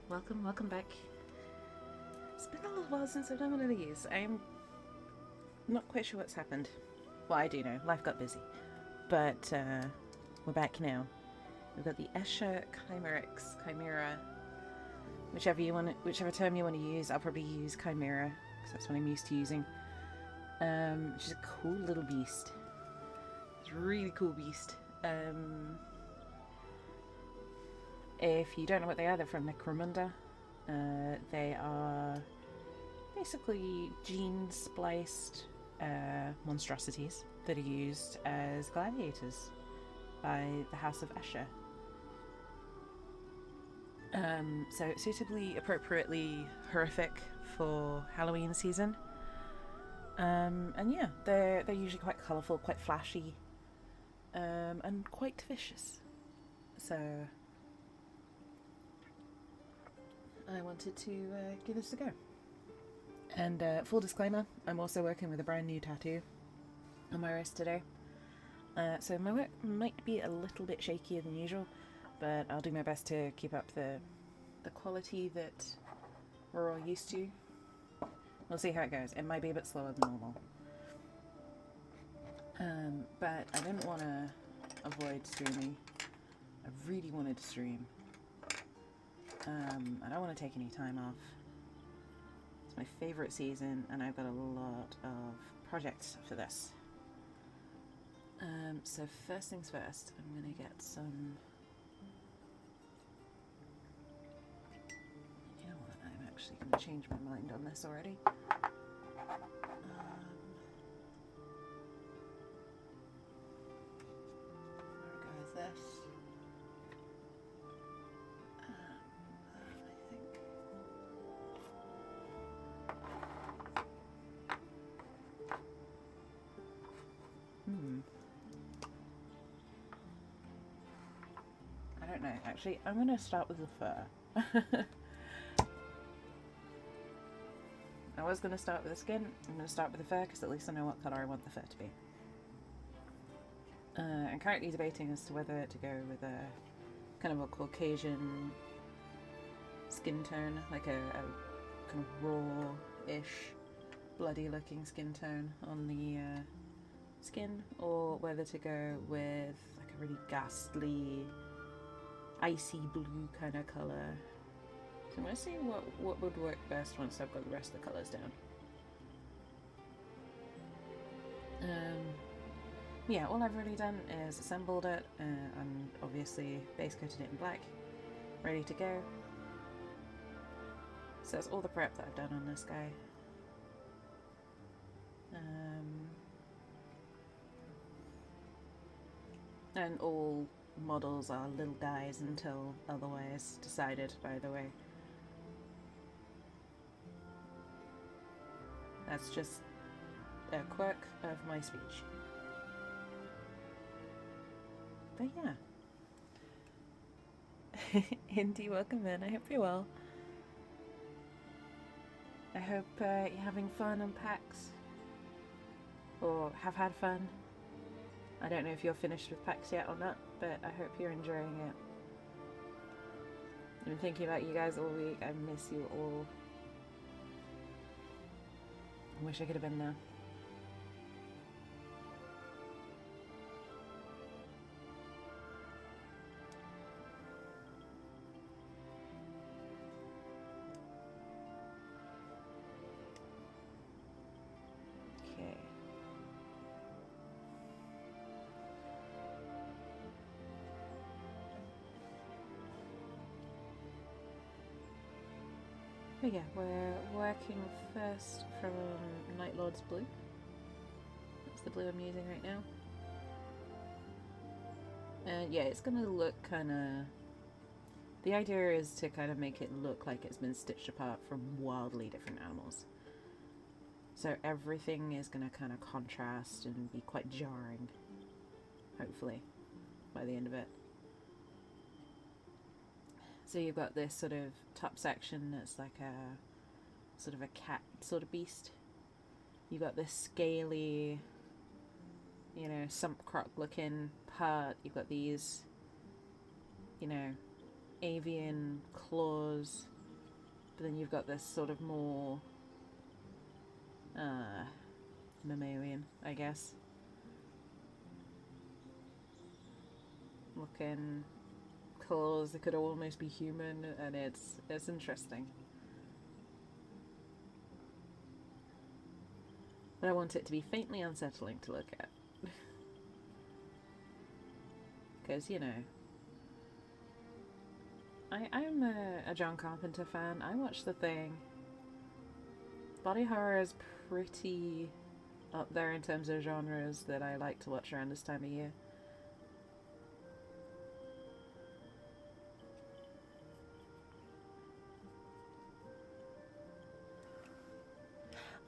welcome back. It's been a little while since I've done one of these. I'm not quite sure what's happened. Well, I do know, life got busy. But we're back now. We've got the Escher Khimerix, Chimera, whichever term you want to use. I'll probably use Chimera because that's what I'm used to using. She's a cool little beast. It's a really cool beast. If you don't know what they are, they're from Necromunda. They are basically gene spliced monstrosities that are used as gladiators by the House of Escher. So suitably, appropriately horrific for Halloween season. And yeah, they're usually quite colourful, quite flashy, and quite vicious. So I wanted to give this a go. And full disclaimer, I'm also working with a brand new tattoo on my wrist today. So my work might be a little bit shakier than usual, but I'll do my best to keep up the quality that we're all used to. We'll see how it goes. It might be a bit slower than normal. But I didn't want to avoid streaming. I really wanted to stream. I don't want to take any time off. It's my favourite season, and I've got a lot of projects for this. So first things first, I'm going to get some... You know what, I'm actually going to change my mind on this already. Where goes this? I don't know. Actually, I'm going to start with the fur. I was going to start with the skin. I'm going to start with the fur because at least I know what colour I want the fur to be. I'm currently debating as to whether to go with a kind of a Caucasian skin tone, like a kind of raw-ish, bloody-looking skin tone on the skin, or whether to go with like a really ghastly, icy blue kind of colour. So I'm going to see what would work best once I've got the rest of the colours down. Yeah, all I've really done is assembled it and obviously base coated it in black, ready to go. So that's all the prep that I've done on this guy. And all models are little guys until otherwise decided, by the way. That's just a quirk of my speech. But yeah. Indy, welcome in. I hope you're well. I hope you're having fun on PAX. Or have had fun. I don't know if you're finished with PAX yet or not, but I hope you're enjoying it. I've been thinking about you guys all week. I miss you all. I wish I could have been there. Okay. But yeah, we're working first from Night Lord's blue. That's the blue I'm using right now. And yeah, it's gonna look kind of... The idea is to kind of make it look like it's been stitched apart from wildly different animals. So everything is gonna kind of contrast and be quite jarring, hopefully, by the end of it. So you've got this sort of top section that's like a sort of a cat sort of beast. You've got this scaly, you know, sump croc looking part. You've got these, you know, avian claws But then you've got this sort of more mammalian, I guess, looking claws that could almost be human, and it's interesting. But I want it to be faintly unsettling to look at. Because, you know, I'm a John Carpenter fan. I watched The Thing. Body horror is pretty up there in terms of genres that I like to watch around this time of year.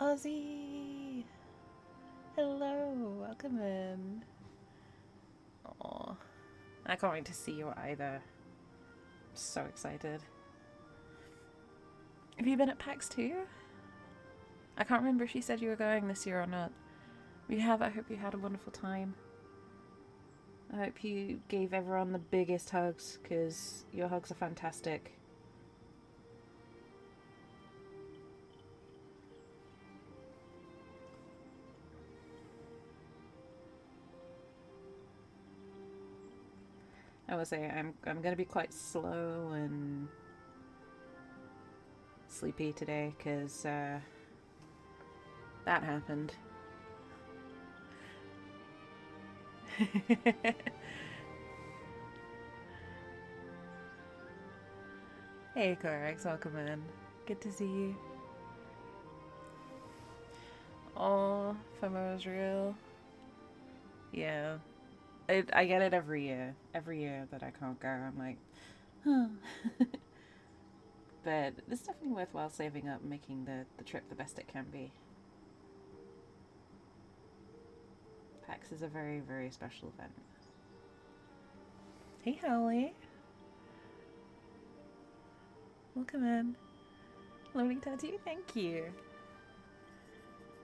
Ozzy! Hello, welcome in. Aww. I can't wait to see you either. I'm so excited. Have you been at PAX too? I can't remember if you said you were going this year or not. If you have, I hope you had a wonderful time. I hope you gave everyone the biggest hugs, because your hugs are fantastic. I will say I'm gonna be quite slow and sleepy today because that happened. Hey Khimerix, welcome in. Good to see you. Oh, FOMO is real. Yeah. I get it every year. Every year that I can't go, I'm like, huh. But it's definitely worthwhile saving up and making the trip the best it can be. PAX is a very, very special event. Hey, Holly. Welcome in. Loading tattoo, thank you.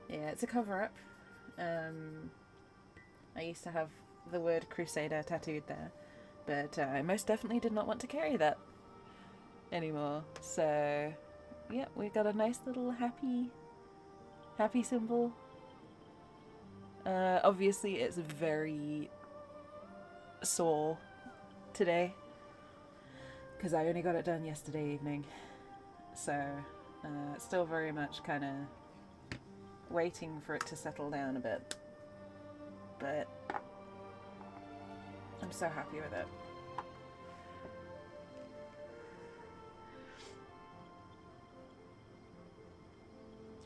Yeah, it's a cover-up. I used to have the word Crusader tattooed there, but I most definitely did not want to carry that anymore. So, yeah, we got a nice little happy symbol. Obviously, it's very sore today because I only got it done yesterday evening. So, still very much kind of waiting for it to settle down a bit. But I'm so happy with it.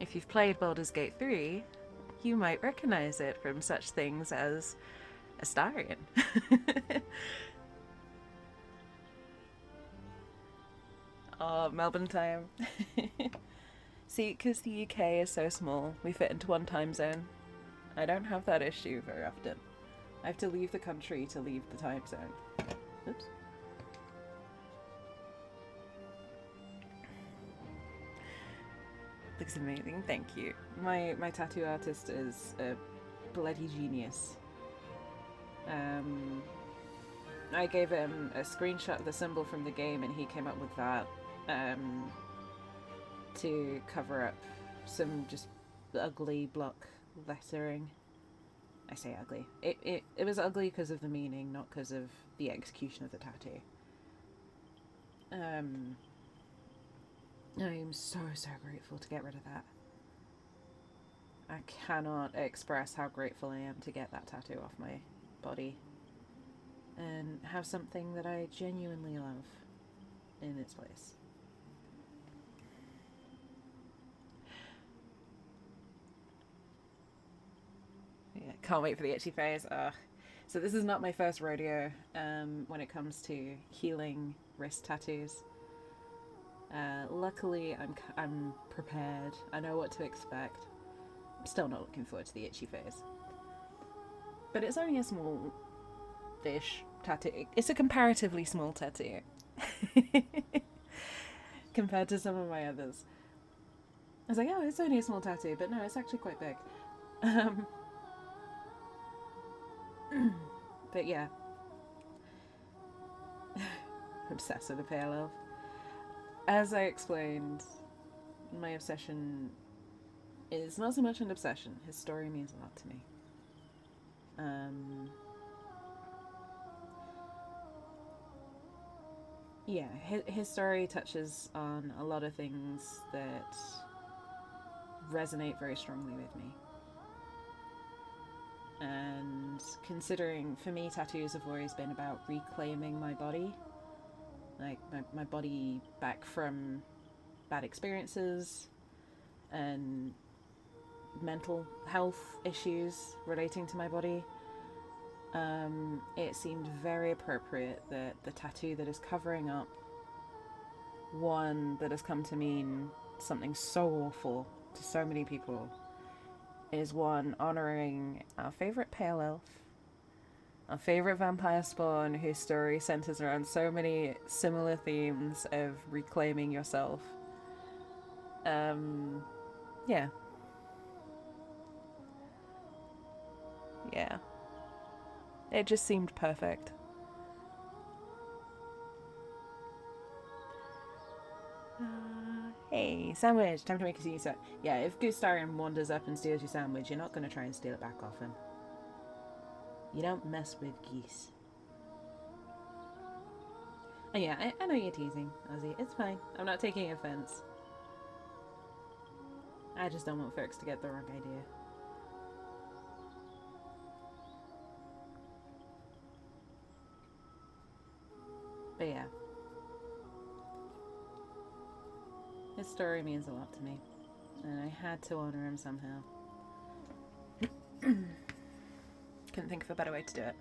If you've played Baldur's Gate 3, you might recognize it from such things as Astarion. Oh, Melbourne time. See, because the UK is so small, we fit into one time zone. I don't have that issue very often. I have to leave the country to leave the time zone. Oops. Looks amazing, thank you. My tattoo artist is a bloody genius. I gave him a screenshot of the symbol from the game and he came up with that to cover up some just ugly block lettering. I say ugly. It was ugly because of the meaning, not because of the execution of the tattoo. I am so grateful to get rid of that. I cannot express how grateful I am to get that tattoo off my body and have something that I genuinely love in its place. Yeah, can't wait for the itchy face. So this is not my first rodeo when it comes to healing wrist tattoos. Luckily, I'm prepared. I know what to expect. I'm still not looking forward to the itchy phase. But it's only a small-ish tattoo. It's a comparatively small tattoo. Compared to some of my others. I was like, oh, it's only a small tattoo, but no, it's actually quite big. But yeah. Obsessed with the pale elf. as I explained, my obsession is not so much an obsession. His story means a lot to me. Yeah, his story touches on a lot of things that resonate very strongly with me. And considering, for me, tattoos have always been about reclaiming my body. Like, my body back from bad experiences and mental health issues relating to my body. It seemed very appropriate that the tattoo that is covering up one that has come to mean something so awful to so many people is one honouring our favourite pale elf, our favourite vampire spawn, whose story centres around so many similar themes of reclaiming yourself. Yeah. Yeah. It just seemed perfect. Hey, sandwich, time to make a scene. Yeah, if Gustarian wanders up and steals your sandwich, you're not going to try and steal it back off him. You don't mess with geese. And yeah, I know you're teasing, Ozzy. It's fine. I'm not taking offense. I just don't want folks to get the wrong idea. But yeah. His story means a lot to me. And I had to honor him somehow. Couldn't think of a better way to do it.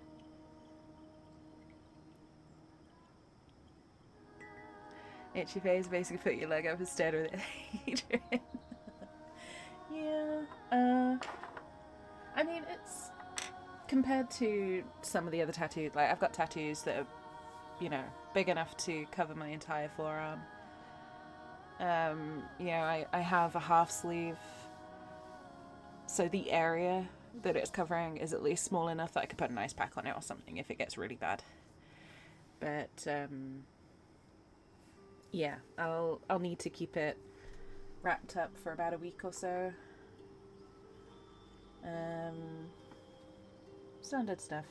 Itchy face, basically put your leg up instead with it. Adrian. Yeah. I mean, it's compared to some of the other tattoos. Like, I've got tattoos that are, you know, big enough to cover my entire forearm. You know, I have a half sleeve, so the area that it's covering is at least small enough that I could put an ice pack on it or something if it gets really bad. But yeah, I'll need to keep it wrapped up for about a week or so. Standard stuff.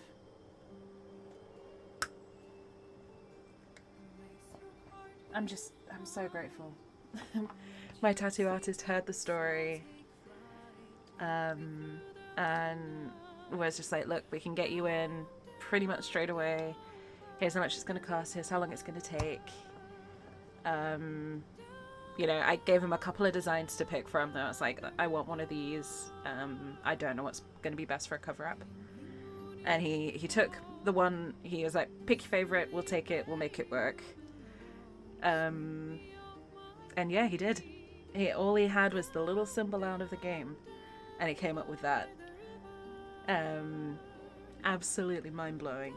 I'm so grateful. My tattoo artist heard the story and was just like, look, we can get you in pretty much straight away. Here's how much it's going to cost. Here's how long it's going to take. You know, I gave him a couple of designs to pick from. I was like, I want one of these. I don't know what's going to be best for a cover-up. And he took the one. He was like, pick your favorite. We'll take it. We'll make it work. And yeah, he did. All he had was the little symbol out of the game, and he came up with that. Absolutely mind-blowing.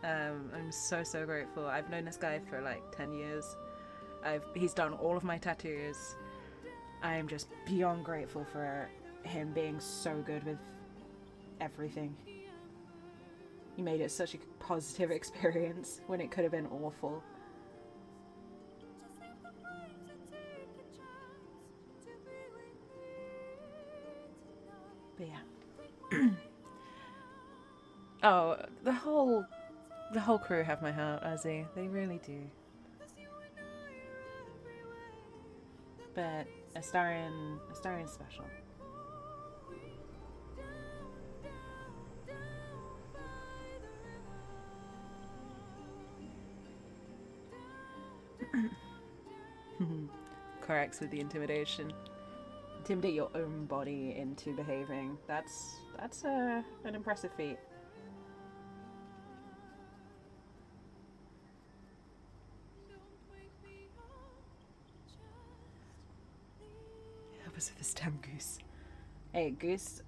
I'm so grateful. I've known this guy for like 10 years. He's done all of my tattoos. I'm just beyond grateful for him being so good with everything. He made it such a positive experience when it could have been awful. But yeah. Oh, the whole crew have my heart, Ozzy. They really do. But Astarion's special. Khimerix with the intimidation. Intimidate your own body into behaving. That's an impressive feat. Help us with this damn goose. Hey, gooses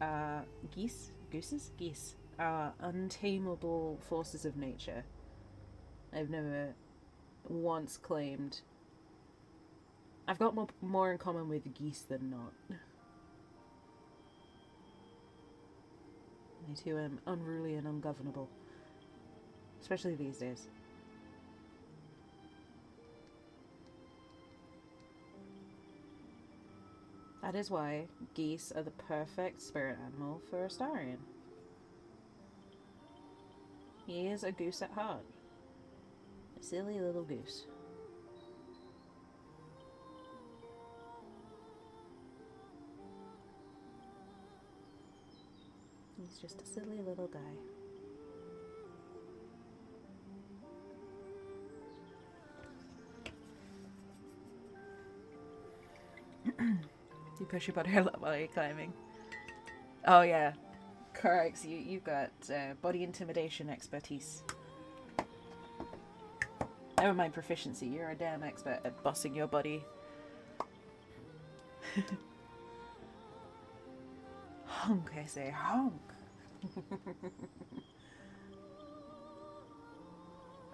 are untamable forces of nature. I've never once claimed. I've got more in common with geese than not. They too are unruly and ungovernable. Especially these days. That is why geese are the perfect spirit animal for Astarion. He is a goose at heart. A silly little goose. He's just a silly little guy. You push your body a lot while you're climbing. Oh yeah, Khimerix, you've got body intimidation expertise. Never mind proficiency, you're a damn expert at bossing your body. Honk, I say, honk.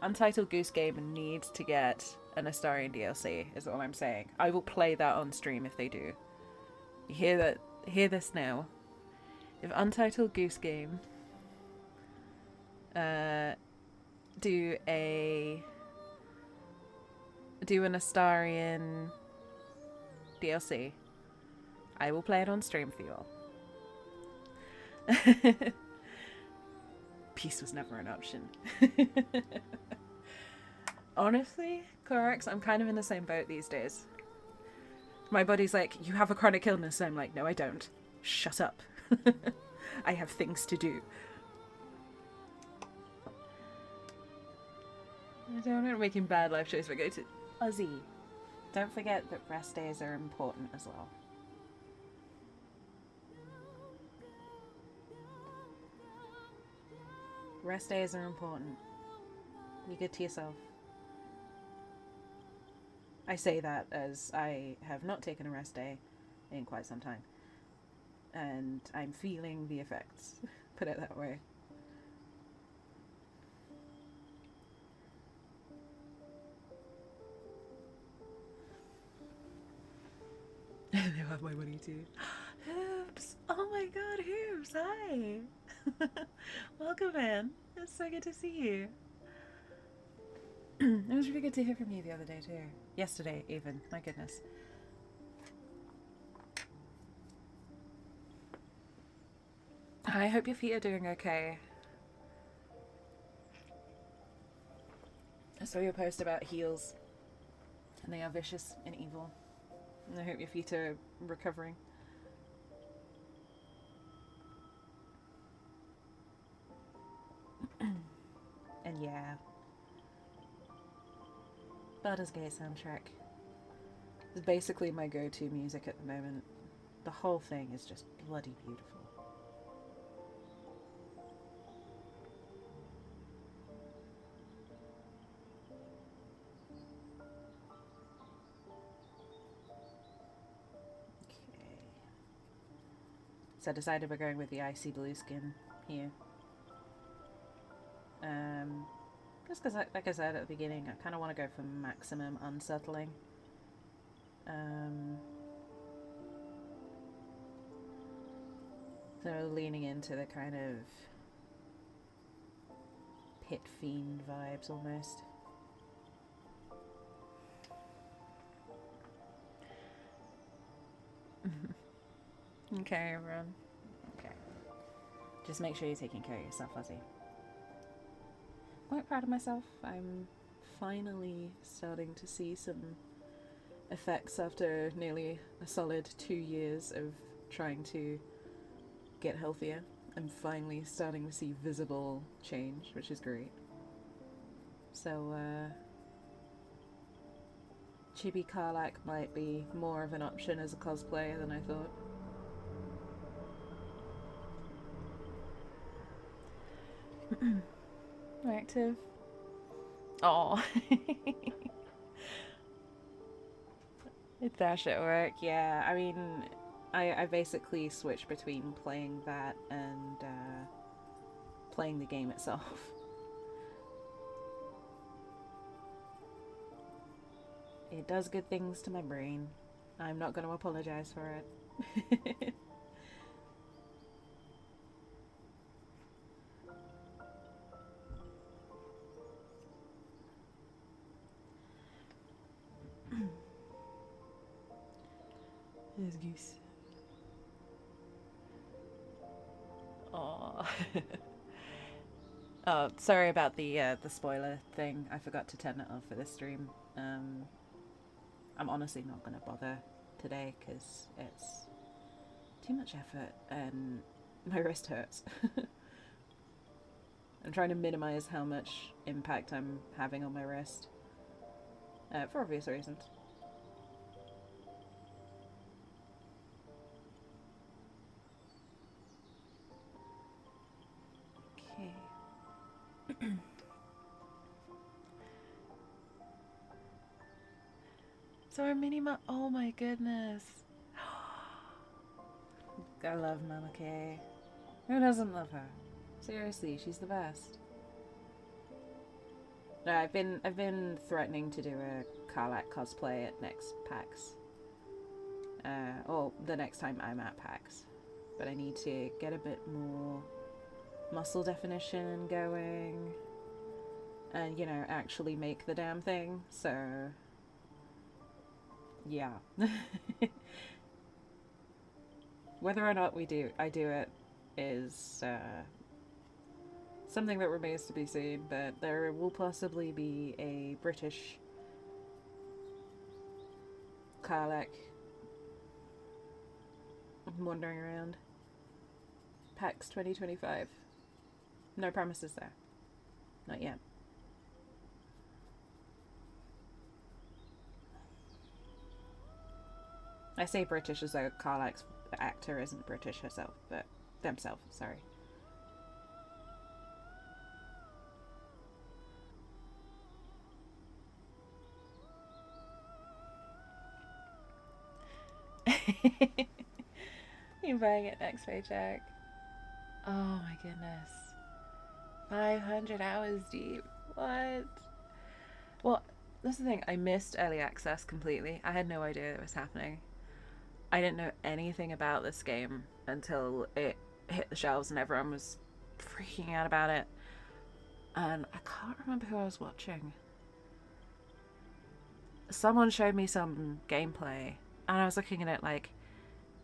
Untitled Goose Game needs to get an Astarion DLC, is what I'm saying. I will play that on stream if they do. You hear that? Hear this now. If Untitled Goose Game do an Astarion DLC, I will play it on stream for you all. Peace was never an option. Honestly, Khimerix, I'm kind of in the same boat these days. My body's like, you have a chronic illness. I'm like, no, I don't. Shut up. I have things to do. I don't know, making bad life choices. But go to Ozzy. Don't forget that rest days are important as well. Rest days are important. Be good to yourself. I say that as I have not taken a rest day in quite some time. And I'm feeling the effects. Put it that way. They have my money too. Hoops! Oh my god, Hoops! Hi! Welcome, man. It's so good to see you. It was really good to hear from you the other day too. Yesterday, even. My goodness. I hope your feet are doing okay. I saw your post about heels, and they are vicious and evil. And I hope your feet are recovering. And yeah, Baldur's Gate soundtrack is basically my go-to music at the moment. The whole thing is just bloody beautiful. Okay. So I decided we're going with the icy blue skin here. Just because, like I said at the beginning, I kind of want to go for maximum unsettling. So leaning into the kind of pit fiend vibes almost. Okay, everyone. Okay. Just make sure you're taking care of yourself, Ozzy. Quite proud of myself. I'm finally starting to see some effects after nearly a solid 2 years of trying to get healthier. I'm finally starting to see visible change, which is great. So, Chibi Karlak might be more of an option as a cosplayer than I thought. Active. Oh. Dash at work, yeah. I mean, I basically switch between playing that and playing the game itself. It does good things to my brain. I'm not going to apologize for it. There's Goose. Oh, sorry about the spoiler thing. I forgot to turn it off for this stream. I'm honestly not gonna bother today because it's too much effort and my wrist hurts. I'm trying to minimize how much impact I'm having on my wrist for obvious reasons. Okay. So our oh my goodness. I love Mama K. Who doesn't love her? Seriously, she's the best. No, I've been threatening to do a Karlach cosplay at next PAX. Or the next time I'm at PAX. But I need to get a bit more muscle definition going. And, you know, actually make the damn thing. So, yeah. Whether or not I do it is something that remains to be seen, but there will possibly be a British Karlach wandering around. PAX 2025. No promises there. Not yet. I say British as though Karlach's actor isn't British herself, but themselves, sorry. You're buying it next paycheck. Oh my goodness. 500 hours deep. What? Well, that's the thing. I missed early access completely. I had no idea it was happening. I didn't know anything about this game until it hit the shelves and everyone was freaking out about it. And I can't remember who I was watching. Someone showed me some gameplay and I was looking at it like,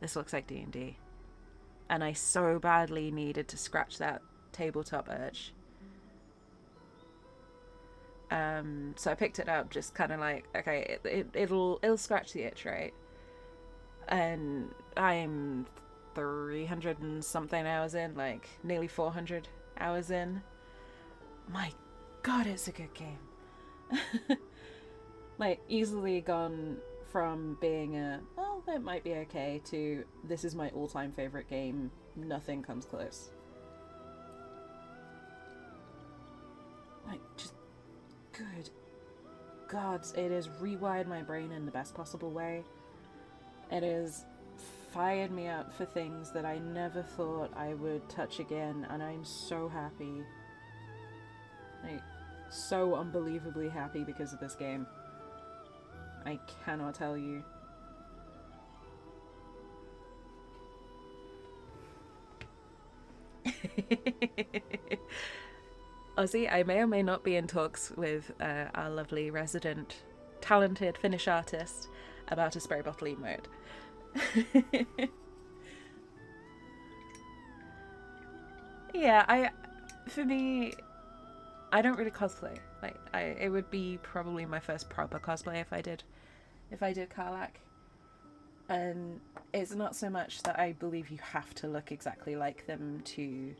this looks like D&D. And I so badly needed to scratch that tabletop urge. So I picked it up just kind of like, okay, it'll scratch the itch, right? And I'm 300 and something hours in, like nearly 400 hours in. My god, it's a good game. Like, easily gone from being well, that might be okay, to this is my all-time favorite game. Nothing comes close. Like, just good gods, it has rewired my brain in the best possible way. It has fired me up for things that I never thought I would touch again, and I'm so happy. Like, so unbelievably happy because of this game. I cannot tell you. Ozzy, I may or may not be in talks with our lovely resident talented Finnish artist about a spray bottle emote. Yeah, for me, I don't really cosplay. Like, it would be probably my first proper cosplay if I did Karlach. And it's not so much that I believe you have to look exactly like them to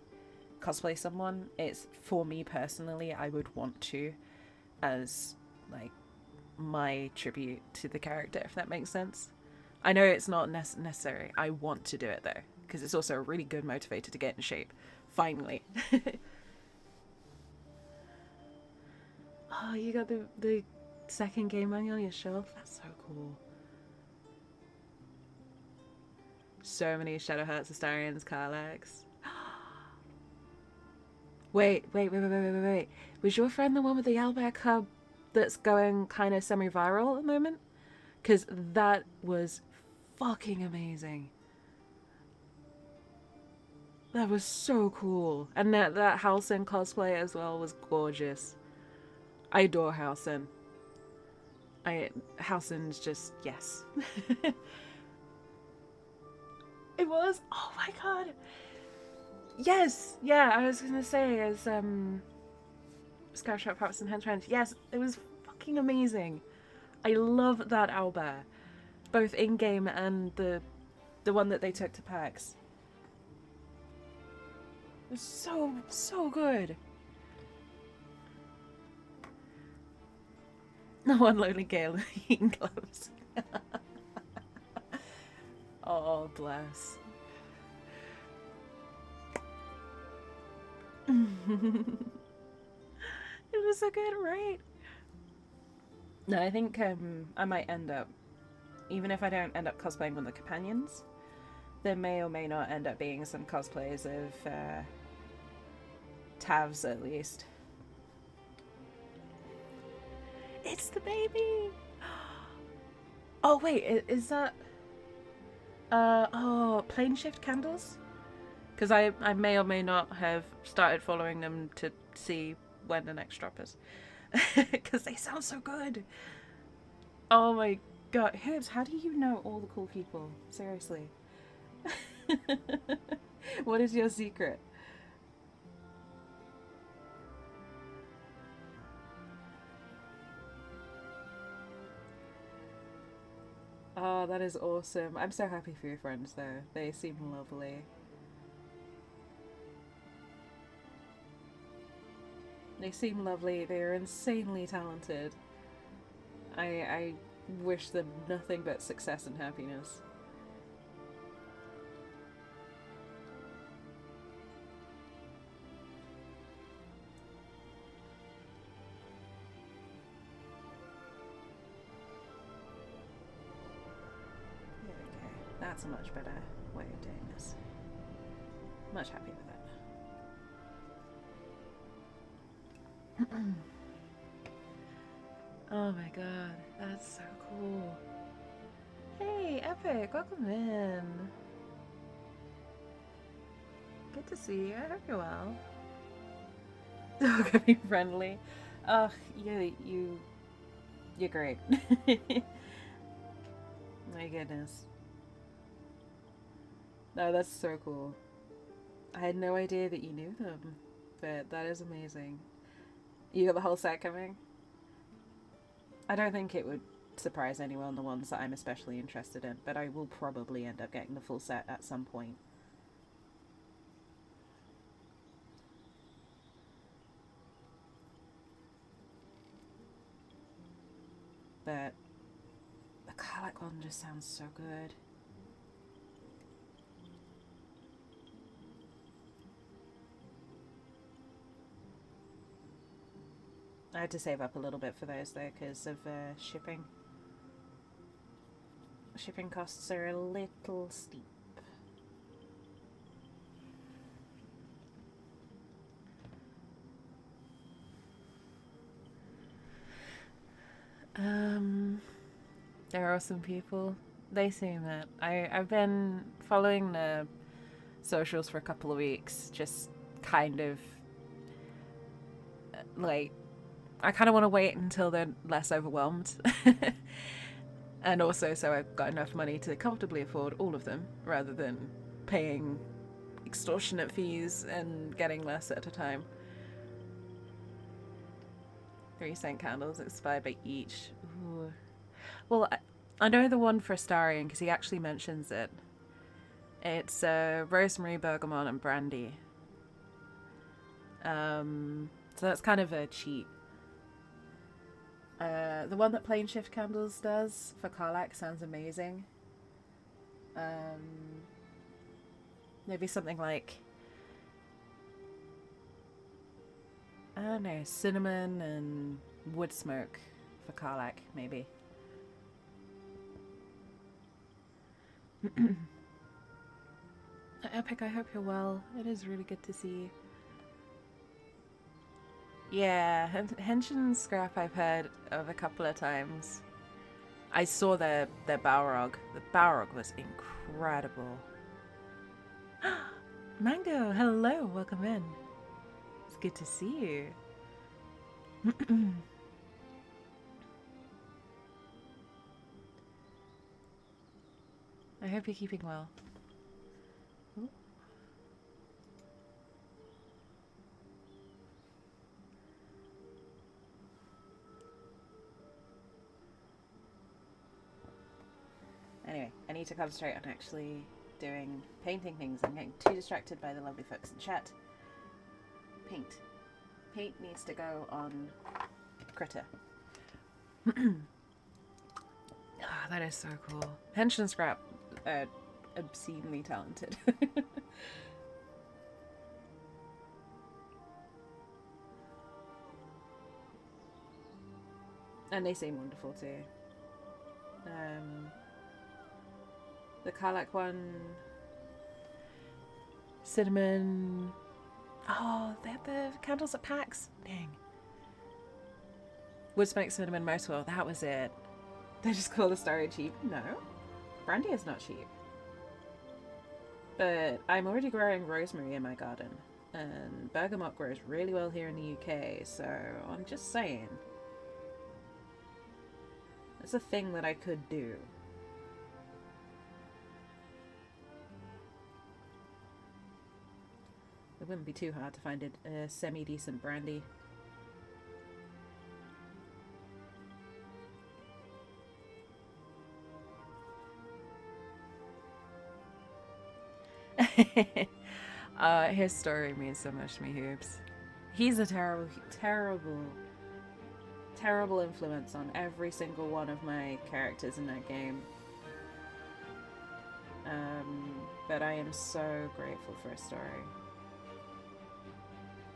cosplay someone. It's, for me personally, I would want to, as like my tribute to the character, if that makes sense. I know it's not necessary. I want to do it though, because it's also a really good motivator to get in shape. Finally. Oh, you got the second game manual on your shelf? That's so cool. So many Shadow Hearts, Astarians, Karlachs. Wait. Was your friend the one with the owlbear cub that's going kind of semi-viral at the moment? Because that was fucking amazing. That was so cool. And that Halsin cosplay as well was gorgeous. I adore Halsin. Halsin's just, yes. It was? Oh my god. Yes! Yeah, I was gonna say, as, Scoutshot Pups and Henchman. Yes, it was fucking amazing. I love that owlbear. Both in-game and the one that they took to PAX. It was so, so good. No one lonely Gale eating gloves. Oh, bless. It was so good, right? No, I think I might end up, even if I don't end up cosplaying one of the companions, there may or may not end up being some cosplays of Tavs at least. It's the baby! Oh, wait, is that. Plane shift candles? Because I may or may not have started following them to see when the next drop is. Because they sound so good. Oh my god. Herbs, how do you know all the cool people? Seriously. What is your secret? Oh, that is awesome. I'm so happy for your friends, though. They seem lovely. They seem lovely. They are insanely talented. I wish them nothing but success and happiness. There we go. That's a much better way of doing this. Much happier with it. Oh my god, that's so cool. Hey, Epic, welcome in. Good to see you. I hope you're well. Dog be friendly. Ugh, you're great. My goodness. No, that's so cool. I had no idea that you knew them, but that is amazing. You got the whole set coming? I don't think it would surprise anyone, the ones that I'm especially interested in, but I will probably end up getting the full set at some point. But the Karlach one just sounds so good. I had to save up a little bit for those though because of shipping. Shipping costs are a little steep. There are some people. They seem it. I've been following the socials for a couple of weeks, just kind of like I kind of want to wait until they're less overwhelmed. And also so I've got enough money to comfortably afford all of them rather than paying extortionate fees and getting less at a time. 3 cent candles expire by each. Ooh. Well, I know the one for Astarion because he actually mentions it. It's rosemary, bergamot, and brandy. So that's kind of a cheat. The one that Plane Shift Candles does for Karlach sounds amazing. Maybe something like, I don't know, cinnamon and wood smoke for Karlach, maybe. Epic, I hope you're well. It is really good to see you. Yeah, Henshin Scrap I've heard of a couple of times. I saw their Balrog. The Balrog was incredible. Mango, hello, welcome in. It's good to see you. I hope you're keeping well. Ooh. need to concentrate on actually painting things. I'm getting too distracted by the lovely folks in chat. Paint. Paint needs to go on Critter. Ah, that is so cool. Hench and Scrap are obscenely talented. And they seem wonderful too. The Karlak one, cinnamon. Oh, they have the candles at PAX. Dang. Wood smoke, cinnamon, motor. That was it. They just call the story cheap. No, brandy is not cheap. But I'm already growing rosemary in my garden, and bergamot grows really well here in the UK. So I'm just saying. It's a thing that I could do. It wouldn't be too hard to find a semi-decent brandy. His story means so much to me, Hoops. He's a terrible, terrible influence on every single one of my characters in that game. But I am so grateful for his story.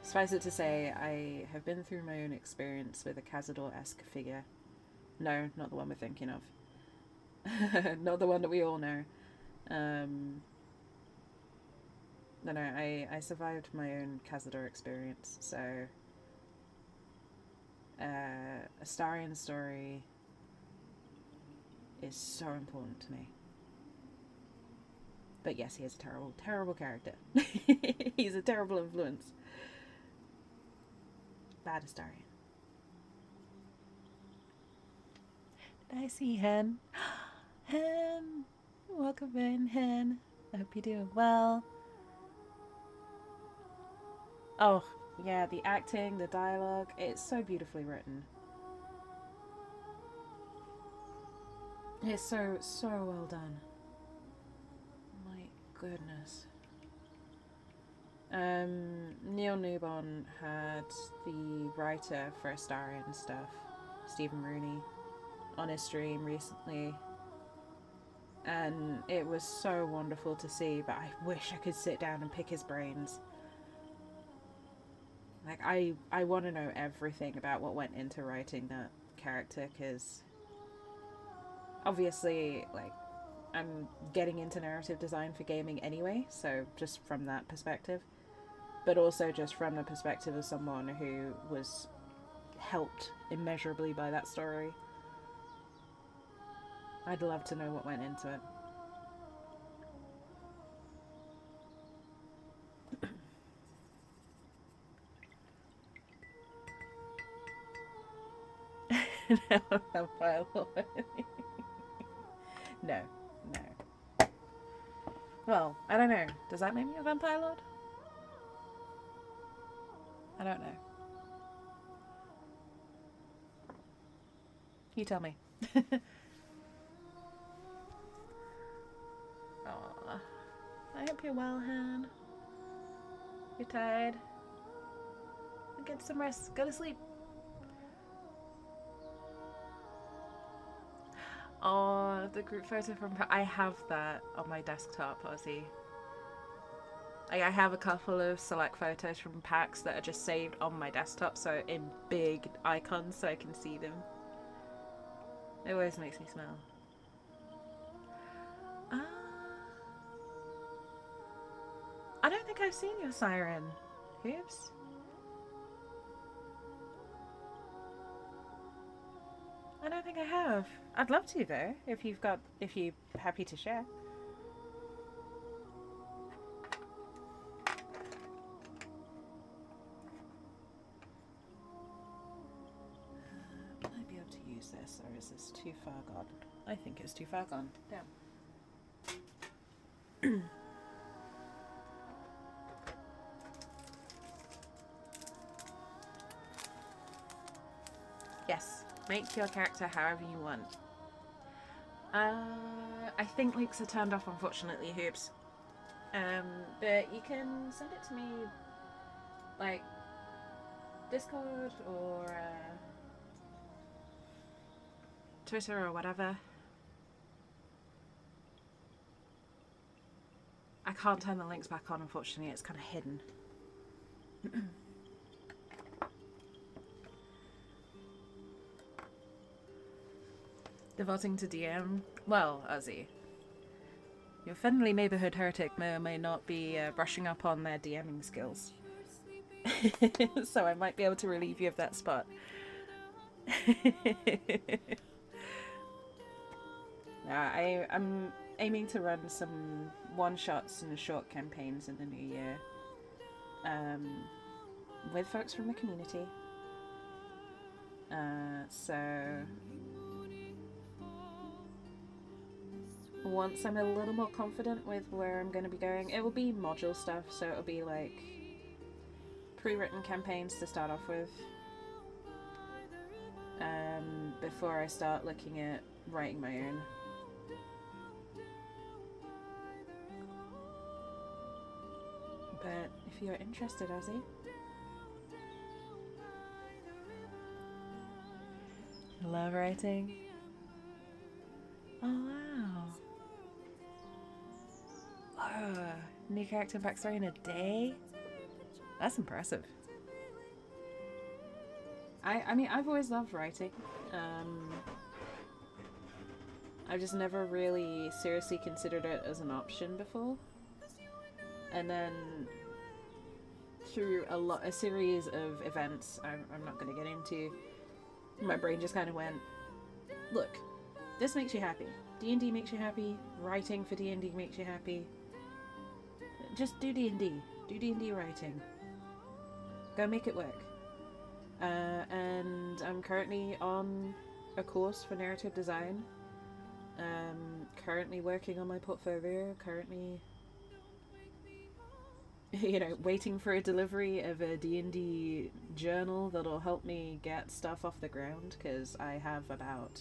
Suffice it to say, I have been through my own experience with a Cazador-esque figure. No, not the one we're thinking of. Not the one that we all know. No, I survived my own Cazador experience, so Astarian's story is so important to me. But yes, he is a terrible, terrible character. He's a terrible influence. Bad Astarian. Did I see Hen? Hen! Welcome in, Hen. I hope you're doing well. Oh, yeah, the acting, the dialogue, it's so beautifully written. It's so well done. My goodness. Neil Newbon had the writer for Astarian stuff, Stephen Rooney, on his stream recently. And it was so wonderful to see, but I wish I could sit down and pick his brains. Like, I want to know everything about what went into writing that character, because obviously, like, I'm getting into narrative design for gaming anyway, so just from that perspective. But also just from the perspective of someone who was helped immeasurably by that story. I'd love to know what went into it. No. Well, I don't know. Does that make me a vampire lord? I don't know. You tell me. Aww. I hope you're well, Han. You're tired. Get some rest. Go to sleep. Oh, the group photo from... I have that on my desktop, Ozzy. I have a couple of select photos from PAX that are just saved on my desktop, so in big icons so I can see them. It always makes me smile. I don't think I've seen your siren. Hoops. I don't think I have. I'd love to though, if you're happy to share. Will I be able to use this, or is this too far gone? I think it's too far gone. Damn. Yes. Make your character however you want. I think links are turned off, unfortunately, Hoops. But you can send it to me, like, Discord or Twitter or whatever. I can't turn the links back on, unfortunately. It's kind of hidden. Devoting to DM? Well, Ozzy, your friendly neighborhood heretic may or may not be brushing up on their DMing skills. So I might be able to relieve you of that spot. I'm aiming to run some one-shots and short campaigns in the new year with folks from the community. So once I'm a little more confident with where I'm going to be going, it will be module stuff, so it'll be like pre-written campaigns to start off with before I start looking at writing my own. But if you're interested, Ozzy, love writing. Oh wow! Oh, new character and backstory in a day? That's impressive. I mean, I've always loved writing. I've just never really seriously considered it as an option before. And then through a series of events I'm not going to get into, my brain just kind of went, look, this makes you happy. D&D makes you happy. Writing for D&D makes you happy. Just do D&D. Do D&D writing. Go make it work. And I'm currently on a course for narrative design. Currently working on my portfolio. Currently, waiting for a delivery of a D&D journal that'll help me get stuff off the ground, because I have about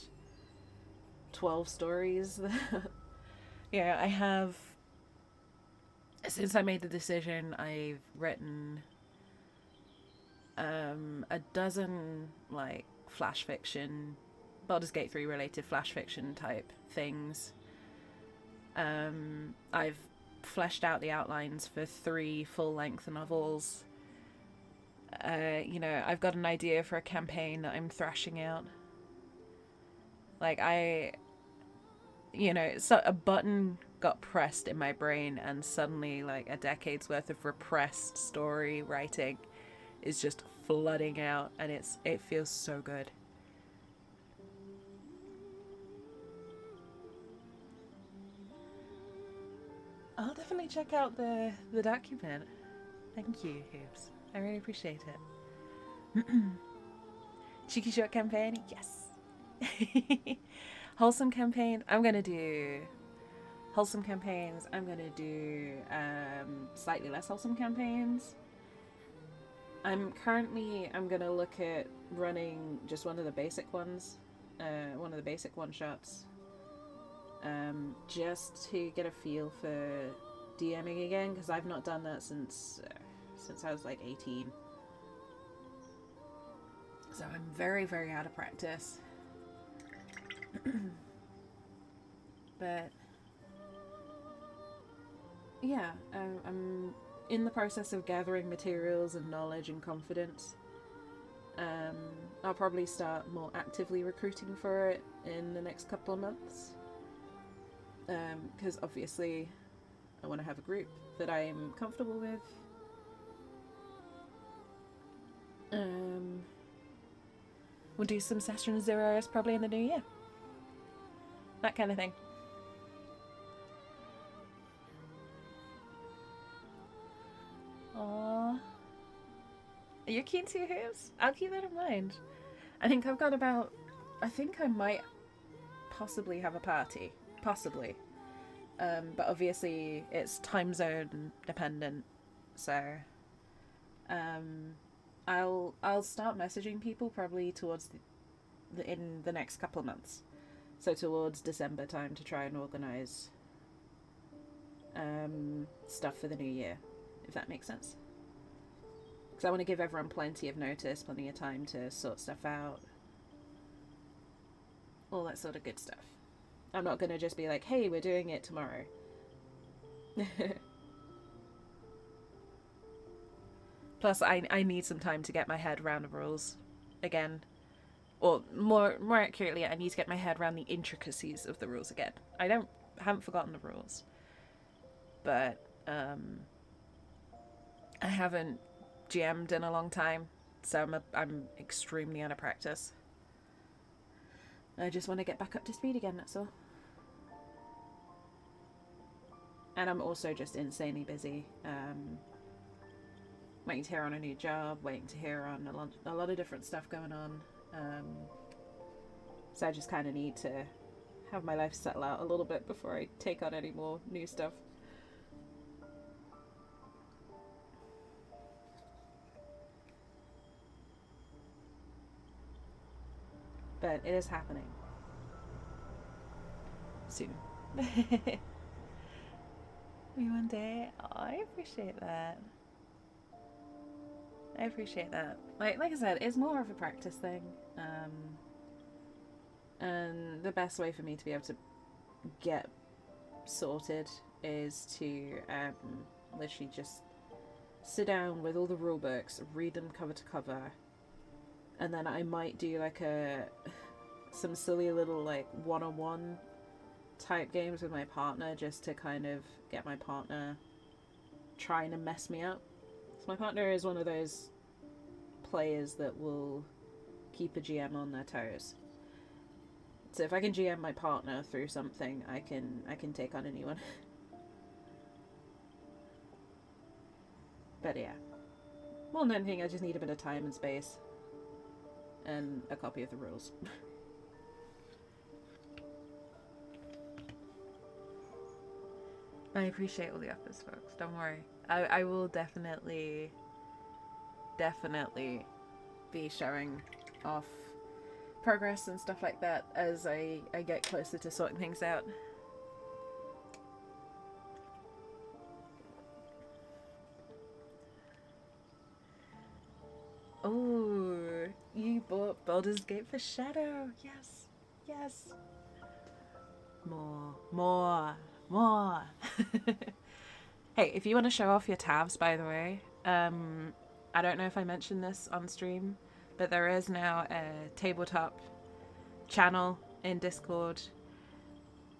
12 stories. I have, since I made the decision, I've written a dozen like flash fiction, Baldur's Gate 3 related flash fiction type things. I've fleshed out the outlines for 3 full-length novels. I've got an idea for a campaign that I'm thrashing out. Like, so a button got pressed in my brain, and suddenly, like, a decade's worth of repressed story writing is just flooding out, and it feels so good. I'll definitely check out the document. Thank you, Hoops. I really appreciate it. Cheeky short campaign? Yes. Wholesome campaign? I'm gonna do wholesome campaigns. I'm gonna do slightly less wholesome campaigns. I'm gonna look at running just one of the basic ones. One of the basic one-shots. Just to get a feel for DMing again, because I've not done that since I was like 18. So I'm very, very out of practice. But yeah, I'm in the process of gathering materials and knowledge and confidence. I'll probably start more actively recruiting for it in the next couple of months. Because obviously I want to have a group that I am comfortable with. We'll do some session zeros probably in the new year. That kind of thing. Aww. Are you keen to hoops? I'll keep that in mind. I think I might possibly have a party. Possibly. But obviously it's time zone dependent. So I'll start messaging people probably towards in the next couple of months. So towards December time to try and organise stuff for the new year, if that makes sense. Because I want to give everyone plenty of notice, plenty of time to sort stuff out, all that sort of good stuff. I'm not going to just be like, hey, we're doing it tomorrow. Plus, I need some time to get my head around the rules again. Or more accurately, I need to get my head around the intricacies of the rules again. I haven't forgotten the rules, but I haven't GM'd in a long time, so I'm extremely out of practice. I just want to get back up to speed again, that's all. And I'm also just insanely busy. Waiting to hear on a new job, waiting to hear on a lot of different stuff going on. So I just kind of need to have my life settle out a little bit before I take on any more new stuff. But it is happening. Soon. Maybe one day. Oh, I appreciate that. I appreciate that. Like I said, it's more of a practice thing. And the best way for me to be able to get sorted is to literally just sit down with all the rule books, read them cover to cover, and then I might do like some silly little like one-on-one type games with my partner just to kind of get my partner trying to mess me up. So my partner is one of those players that will keep a GM on their toes. So if I can GM my partner through something, I can take on anyone. But yeah, more than anything, I just need a bit of time and space, and a copy of the rules. I appreciate all the efforts, folks. Don't worry. I will definitely be showing off progress and stuff like that as I get closer to sorting things out. Oh, you bought Baldur's Gate for Shadow. Yes, yes. More. Hey, if you want to show off your tabs, by the way, I don't know if I mentioned this on stream, but there is now a tabletop channel in Discord.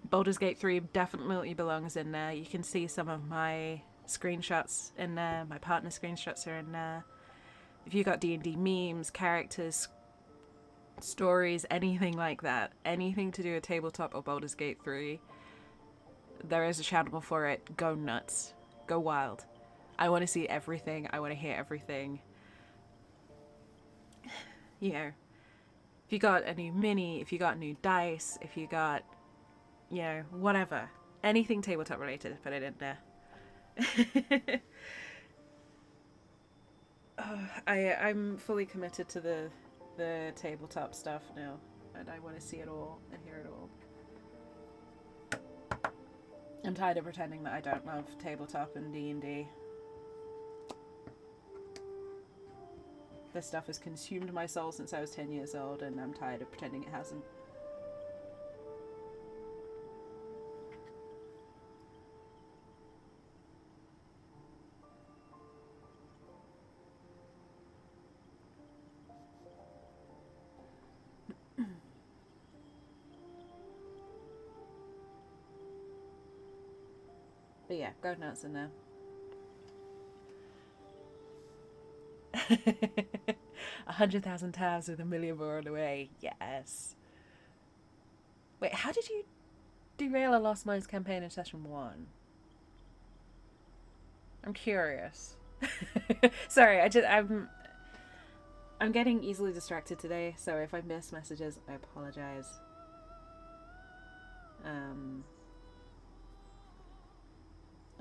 Baldur's Gate 3 definitely belongs in there. You can see some of my screenshots in there. My partner screenshots are in there. If you got D&D memes, characters, stories, anything like that, anything to do with tabletop or Baldur's Gate 3, there is a channel for it. Go nuts. Go wild. I want to see everything. I want to hear everything. You know, if you got a new mini, if you got new dice, if you got, you know, whatever. Anything tabletop related, put it in there. I'm fully committed to the tabletop stuff now, and I want to see it all and hear it all. I'm tired of pretending that I don't love tabletop and D&D. This stuff has consumed my soul since I was 10 years old, and I'm tired of pretending it hasn't. But yeah, go nuts in there. 100,000 tabs with 1 million more on the way. Yes. Wait, how did you derail a Lost Mines campaign in session 1? I'm curious. Sorry, I'm getting easily distracted today, so if I miss messages, I apologize.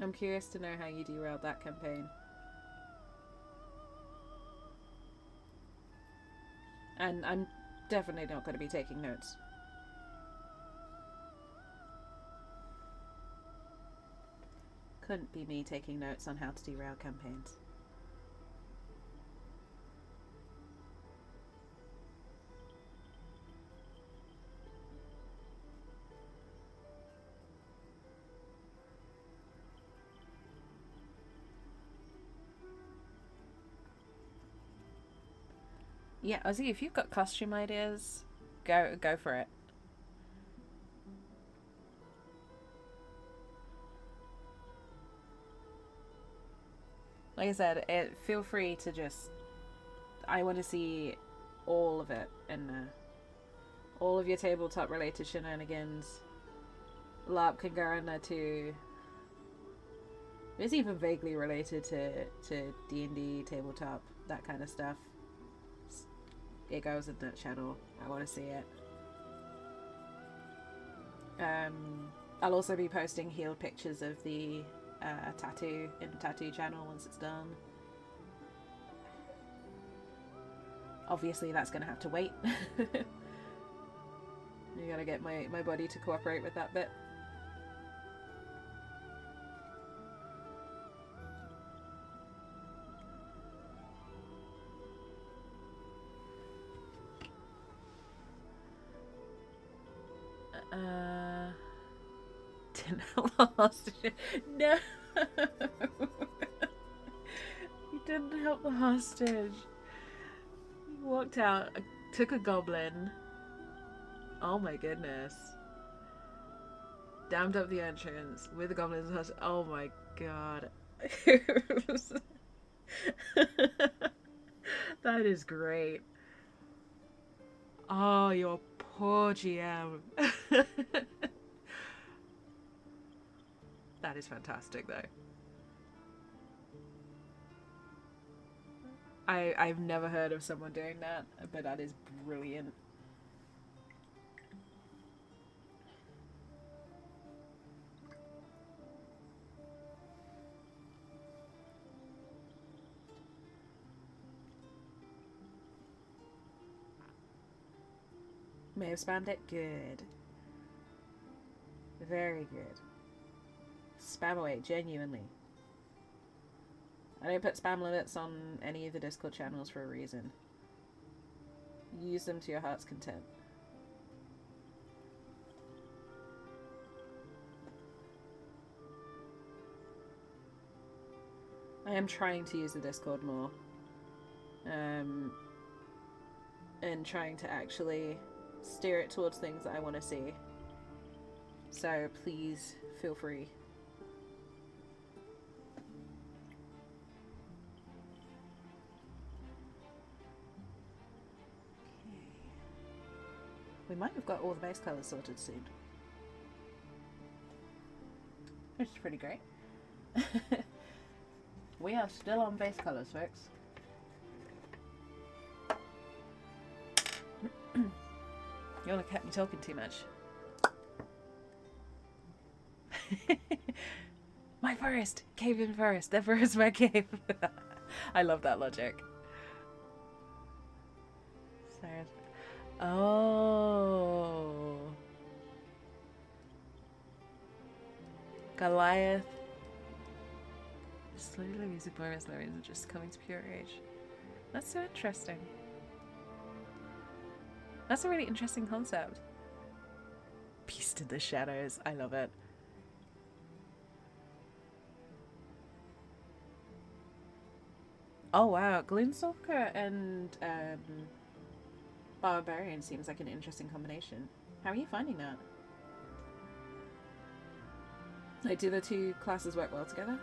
I'm curious to know how you derailed that campaign. And I'm definitely not going to be taking notes. Couldn't be me taking notes on how to derail campaigns. Yeah, Ozzy, if you've got costume ideas, go for it. Like I said, feel free to just. I want to see all of it and all of your tabletop related shenanigans. LARP can go in there too. It's even vaguely related to D&D, tabletop, that kind of stuff. It goes in that channel. I want to see it. I'll also be posting healed pictures of the tattoo in the tattoo channel once it's done. Obviously that's gonna have to wait. You gotta get my body to cooperate with that bit. Didn't help the hostage. No! You didn't help the hostage. You walked out, took a goblin. Oh my goodness. Dammed up the entrance with the goblins and hostage. Oh my god. That is great. Oh, your poor GM. That is fantastic, though. I've never heard of someone doing that, but that is brilliant. May have spammed it. Good. Very good. Spam away, genuinely. I don't put spam limits on any of the Discord channels for a reason. Use them to your heart's content. I am trying to use the Discord more. And trying to actually steer it towards things that I want to see. So please feel free. We might have got all the base colours sorted soon. Which is pretty great. We are still on base colours, folks. You only kept me talking too much. My forest! Cave in forest. The forest my cave. I love that logic. Sorry. Oh. Goliath. Slowly losing bonus memories and just coming to pure age. That's so interesting. That's a really interesting concept. Beast in the shadows. I love it. Oh wow, Gloomstalker and Barbarian seems like an interesting combination. How are you finding that? Like, do the two classes work well together?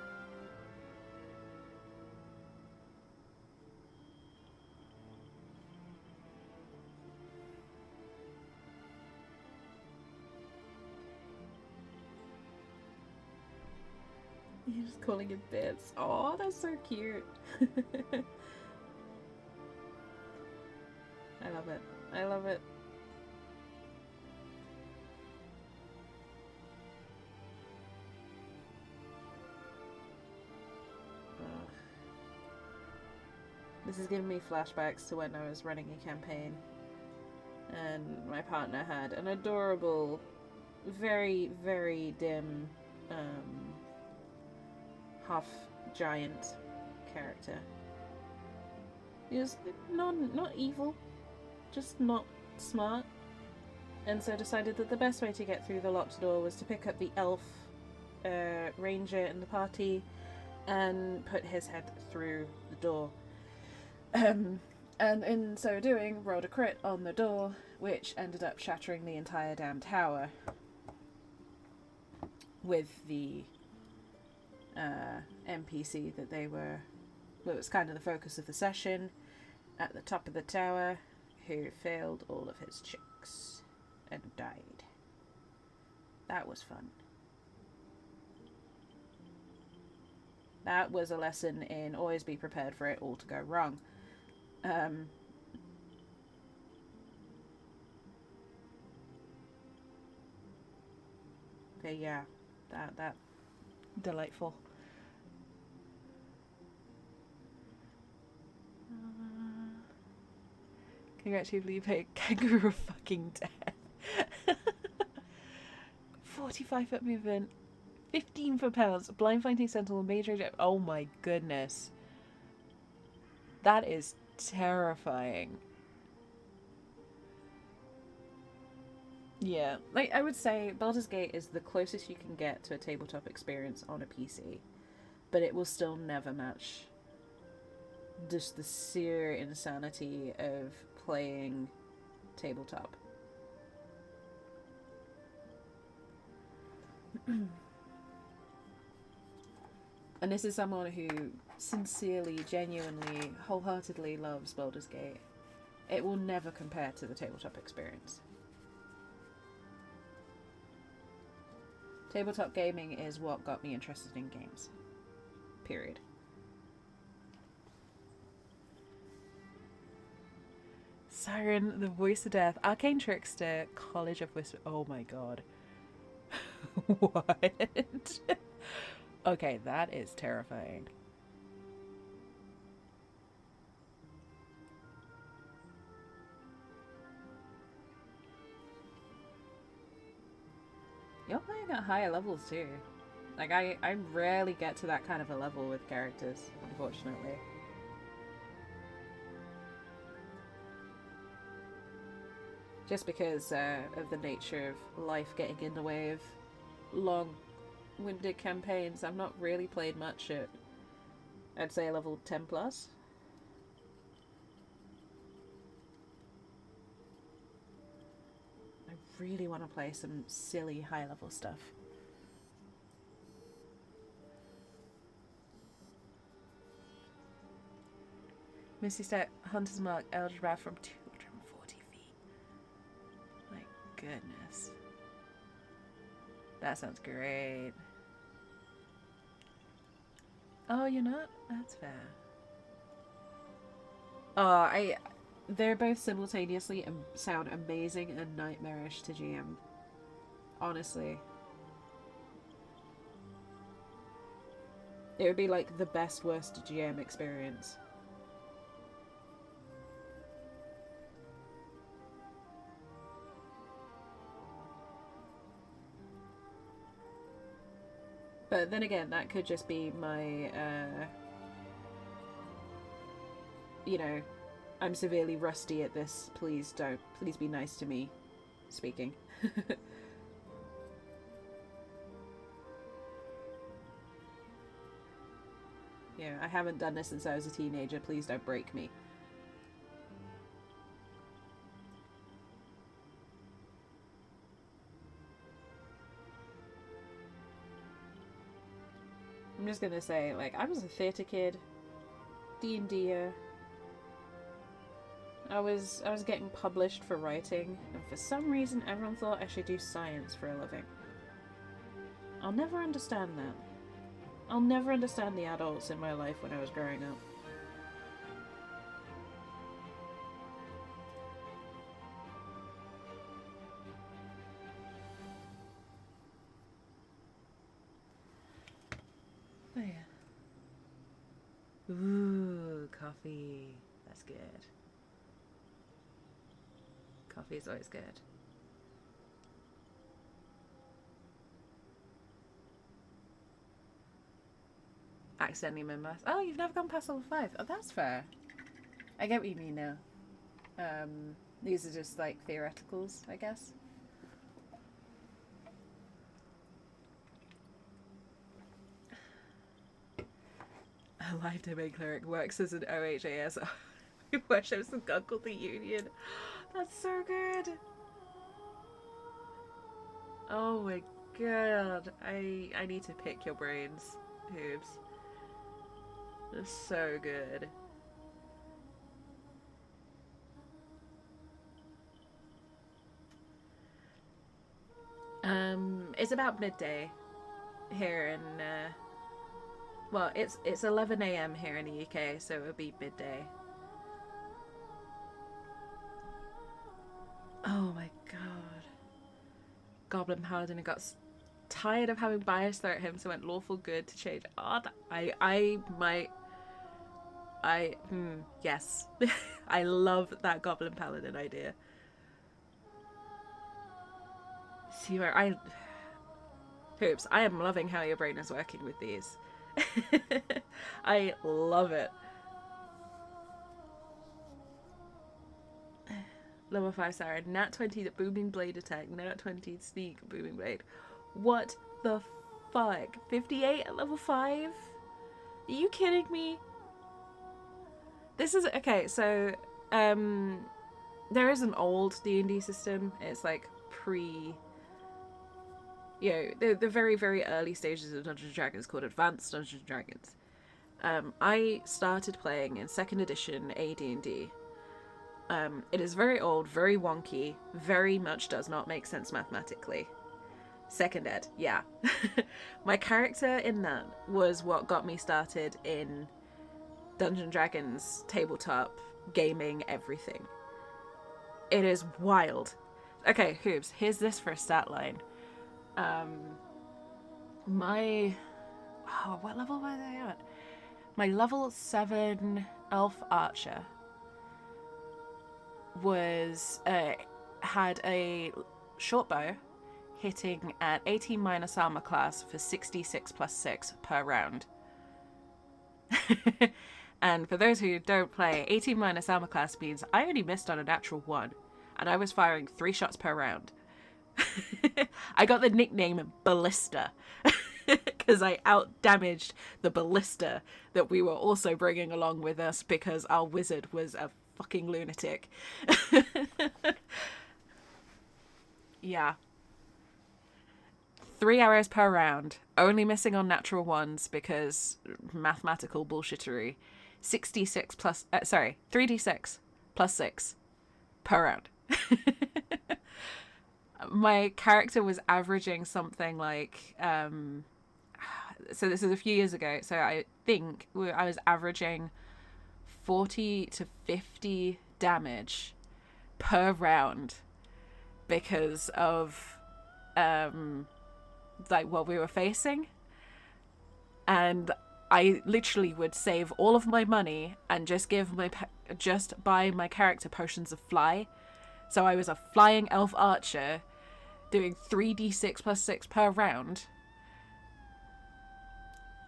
You're just calling it bits. Oh, that's so cute. I love it. I love it. This is giving me flashbacks to when I was running a campaign and my partner had an adorable, very, very dim half giant character. He was not evil, just not smart, and so decided that the best way to get through the locked door was to pick up the elf ranger in the party and put his head through the door. And in so doing, rolled a crit on the door, which ended up shattering the entire damn tower with the NPC that was kind of the focus of the session at the top of the tower, who failed all of his checks and died. That was fun. That was a lesson in always be prepared for it all to go wrong. But yeah, that delightful. Congratulations, kangaroo fucking death. 45 foot movement, 15 foot pounds, blind fighting sentinel, major. Oh my goodness. That is terrifying. Yeah, like I would say Baldur's Gate is the closest you can get to a tabletop experience on a PC, but it will still never match just the sheer insanity of playing tabletop. And this is someone who sincerely, genuinely, wholeheartedly loves Baldur's Gate. It will never compare to the tabletop experience. Tabletop gaming is what got me interested in games. Period. Siren, the voice of death, arcane trickster, college of whisper. Oh my god. What? Okay, that is terrifying. You're playing at higher levels too. Like, I rarely get to that kind of a level with characters, unfortunately. Just because of the nature of life getting in the way of long-winded campaigns. I've not really played much at, I'd say, level 10 plus. I really want to play some silly high-level stuff. Misty Step, Hunter's Mark, Eldritch Wrath from 240 feet. My goodness. That sounds great. Oh, you're not? That's fair. They're both simultaneously sound amazing and nightmarish to GM. Honestly. It would be like the best worst GM experience. But then again, that could just be my, you know, I'm severely rusty at this, please be nice to me, speaking. Yeah, I haven't done this since I was a teenager, please don't break me. I'm just gonna say, like, I was a theatre kid, D&D-er. I was getting published for writing, and for some reason everyone thought I should do science for a living. I'll never understand that. I'll never understand the adults in my life when I was growing up. Oh yeah. Ooh, coffee. That's good. Coffee is always good. accidentally min-max. Oh, you've never gone past level 5. Oh, that's fair. I get what you mean now. These are just like theoreticals, I guess. A live domain cleric works as an OHAS who worships the god called the Union. That's so good. Oh my god. I need to pick your brains, Hoops. That's so good. It's about midday here in well, it's 11 a.m. here in the UK, so it would be midday. Oh my god. Goblin Paladin got tired of having bias throw at him, so went lawful good to change. Oh, yes. I love that Goblin Paladin idea. See where Hoops, I am loving how your brain is working with these. I love it. Level 5 Siren, nat 20 the booming blade attack, nat 20 sneak booming blade. What the fuck? 58 at level 5? Are you kidding me? This is okay, so there is an old D&D system. It's like the very, very early stages of Dungeons & Dragons called Advanced Dungeons & Dragons. I started playing in 2nd edition AD&D. It is very old, very wonky, very much does not make sense mathematically. 2nd ed, yeah. My character in that was what got me started in Dungeons & Dragons, tabletop, gaming, everything. It is wild. Okay, Hoops, here's this for a stat line. What level were they at? My level 7 elf archer was had a short bow hitting at 18 minus armor class for 66 plus 6 per round. And for those who don't play, 18 minus armor class means I only missed on a natural 1, and I was firing 3 shots per round. I got the nickname Ballista because I out-damaged the ballista that we were also bringing along with us because our wizard was a fucking lunatic. Yeah. 3 arrows per round, only missing on natural 1s because mathematical bullshittery. 66 plus, 3d6 plus 6 per round. My character was averaging something like, so this is a few years ago, so I think I was averaging 40 to 50 damage per round because of like what we were facing, and I literally would save all of my money and just buy my character potions of fly. So I was a flying elf archer doing 3d6 plus 6 per round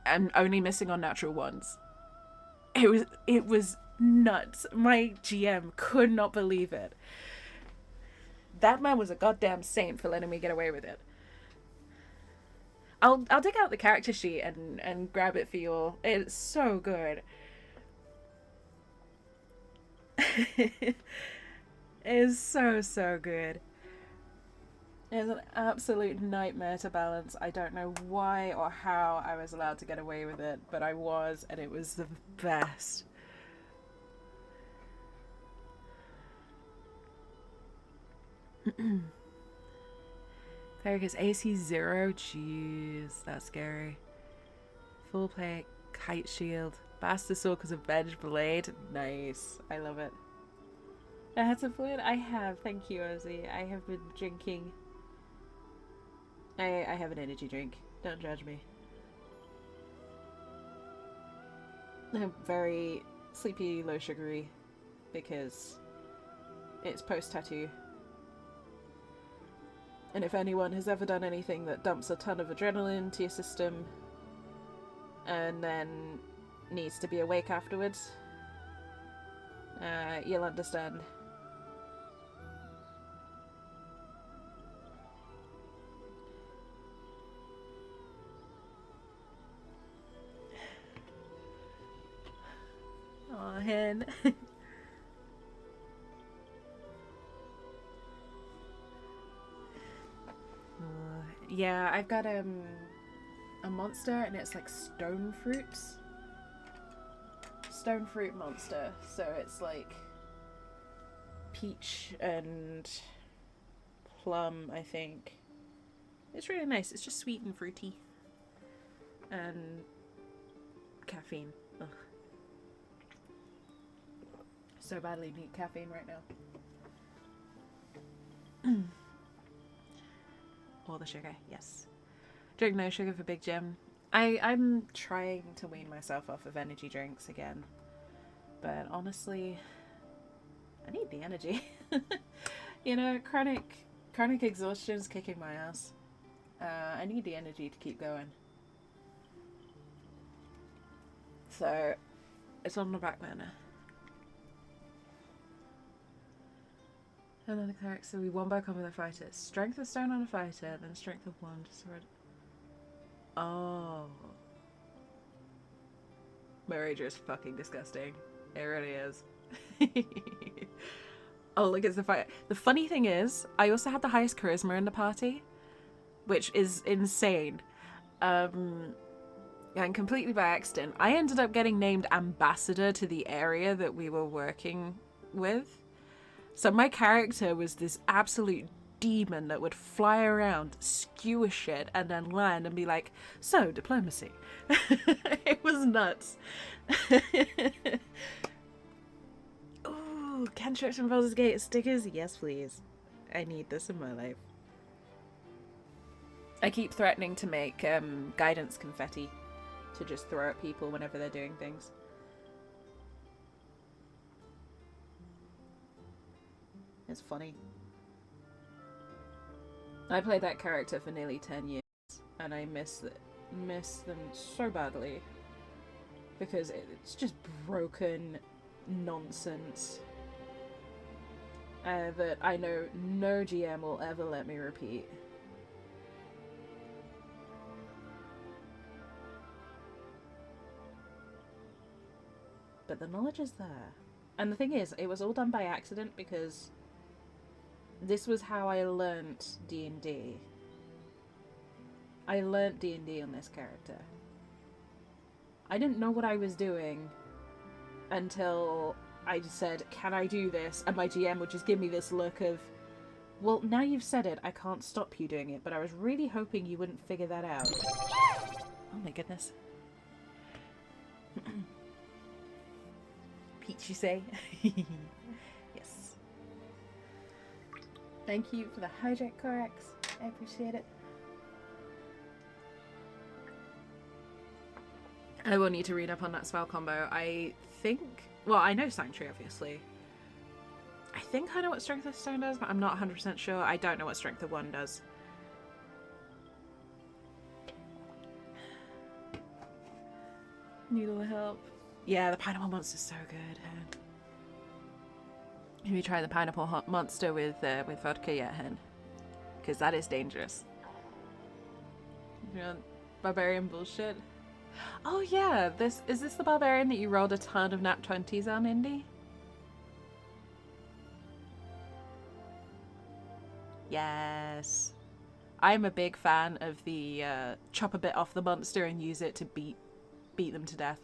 and only missing on natural 1s. It was nuts. My GM could not believe it. That man was a goddamn saint for letting me get away with it. I'll dig out the character sheet and grab it for you all. It's so good. It is so good. It's an absolute nightmare to balance. I don't know why or how I was allowed to get away with it, but I was, and it was the best. Cleric is AC 0. Jeez, that's scary. Full plate, kite shield. Bastard sword because of bench blade. Nice. I love it. I had some fluid? I have. Thank you, Ozzy. I have been drinking. I have an energy drink. Don't judge me. I'm very sleepy, low sugary, because it's post-tattoo. And if anyone has ever done anything that dumps a ton of adrenaline into your system, and then needs to be awake afterwards. You'll understand. Aw, hen. Yeah, I've got a monster, and it's like stone fruits. Stone fruit monster, so it's like peach and plum, I think. It's really nice. It's just sweet and fruity. And caffeine. Ugh. So badly need caffeine right now. All the sugar, yes. Drink no sugar for Big Jim. I'm trying to wean myself off of energy drinks again. But honestly, I need the energy. You know, chronic exhaustion is kicking my ass. I need the energy to keep going. So, it's on the back burner. Another Khimerix, so we won by combat with a fighter. Strength of stone on a fighter, then strength of 1 to sword. Oh. My rager is fucking disgusting. It really is. Oh, look, it's the fight. The funny thing is, I also had the highest charisma in the party, which is insane. And completely by accident, I ended up getting named ambassador to the area that we were working with. So my character was this absolute demon that would fly around, skewer shit, and then land and be like, so, diplomacy. It was nuts. Ooh, cantrips from Baldur's Gate stickers? Yes, please. I need this in my life. I keep threatening to make guidance confetti to just throw at people whenever they're doing things. It's funny. I played that character for nearly 10 years, and I miss them so badly. Because it's just broken nonsense that I know no GM will ever let me repeat. But the knowledge is there. And the thing is, it was all done by accident because this was how I learnt D&D. I learnt D&D on this character. I didn't know what I was doing until I said, can I do this? And my GM would just give me this look of, well, now you've said it, I can't stop you doing it, but I was really hoping you wouldn't figure that out. Oh my goodness. Peach, you say? Yes. Thank you for the hydrate, Khimerix. I appreciate it. I will need to read up on that spell combo. I think... Well, I know Sanctuary, obviously. I think I know what Strength of Stone does, but I'm not 100% sure. I don't know what Strength of 1 does. Need all the help. Yeah, the pineapple monster's so good. Have you tried the pineapple monster with vodka yet, hen? Because that is dangerous. You know, barbarian bullshit. Oh yeah, is this the barbarian that you rolled a ton of nat 20s on, Indy? Yes. I'm a big fan of the chop a bit off the monster and use it to beat them to death.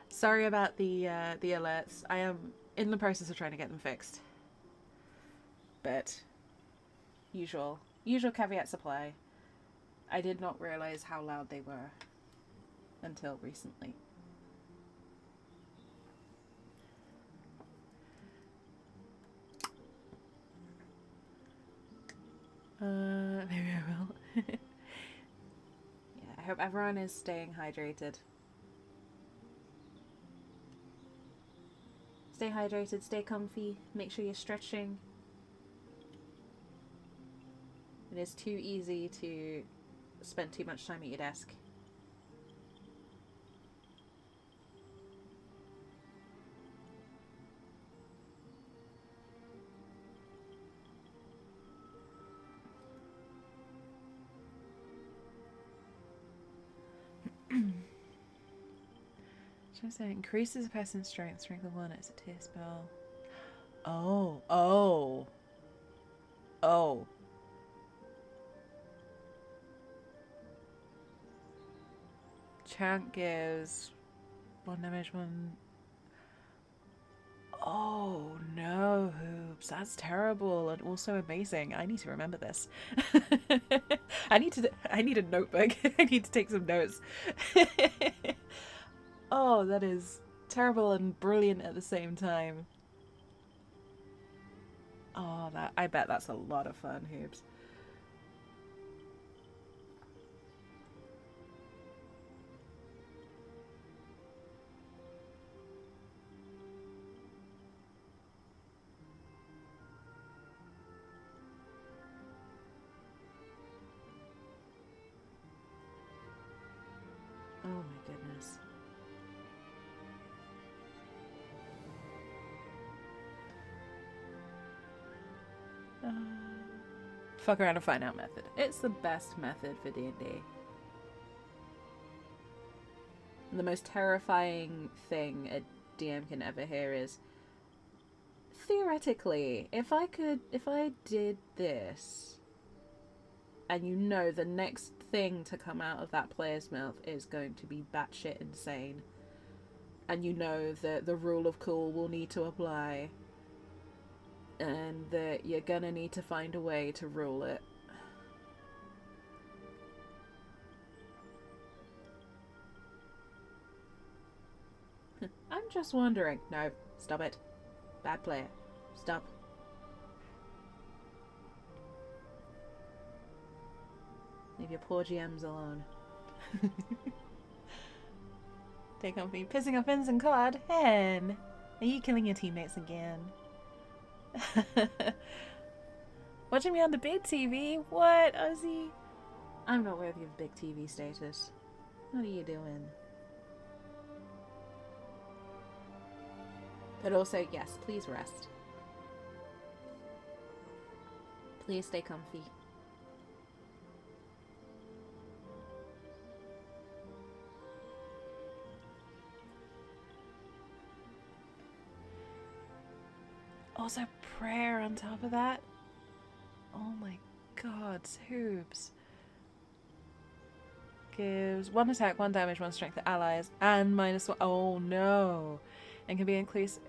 Sorry about the alerts. I am in the process of trying to get them fixed. But usual caveat supply. I did not realize how loud they were until recently. Maybe I will. Yeah, I hope everyone is staying hydrated. Stay hydrated, stay comfy, make sure you're stretching. It is too easy to spend too much time at your desk. Should I say increases a person's strength? Strength of 1, it's a tier spell. Oh. Chant gives 1 damage, 1. Oh no, Hoops, that's terrible and also amazing. I need to remember this. I need a notebook. I need to take some notes. Oh, that is terrible and brilliant at the same time. Oh, I bet that's a lot of fun, Hoops. Oh my goodness. Fuck around and find out method. It's the best method for D&D. The most terrifying thing a DM can ever hear is, theoretically, if I did this, and you know the next thing to come out of that player's mouth is going to be batshit insane, and you know that the rule of cool will need to apply, and that you're gonna need to find a way to rule it. I'm just wondering. No, stop it. Bad player. Stop. Leave your poor GMs alone. Take on me pissing off Fins and Cod. Hen, are you killing your teammates again? Watching me on the big TV? What, Ozzy? I'm not worthy of big TV status. What are you doing? But also, yes, please rest. Please stay comfy. Also, prayer on top of that. Oh my god, Hoops. Gives 1 attack, 1 damage, 1 strength to allies, and -1. Oh no. And can be increased.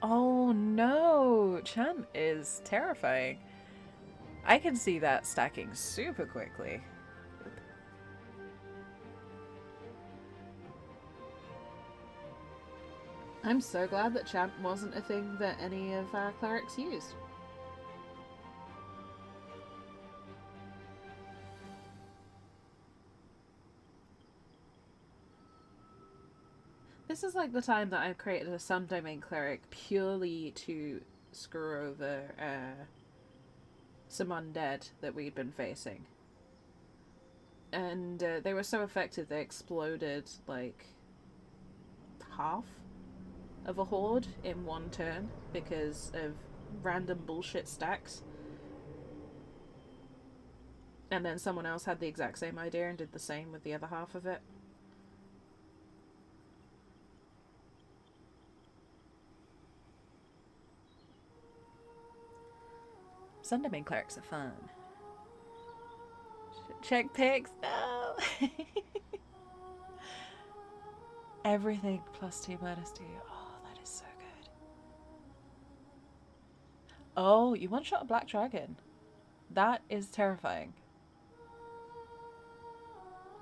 Oh no. Chant is terrifying. I can see that stacking super quickly. I'm so glad that Chant wasn't a thing that any of our clerics used. This is like the time that I've created a Sun Domain cleric purely to screw over some undead that we'd been facing. And they were so effective they exploded like half of a horde in one turn because of random bullshit stacks. And then someone else had the exact same idea and did the same with the other half of it. Sun Domain clerics are fun. Check pics? No! Everything +2, -2. Oh, that is so good. Oh, you one-shot a black dragon. That is terrifying.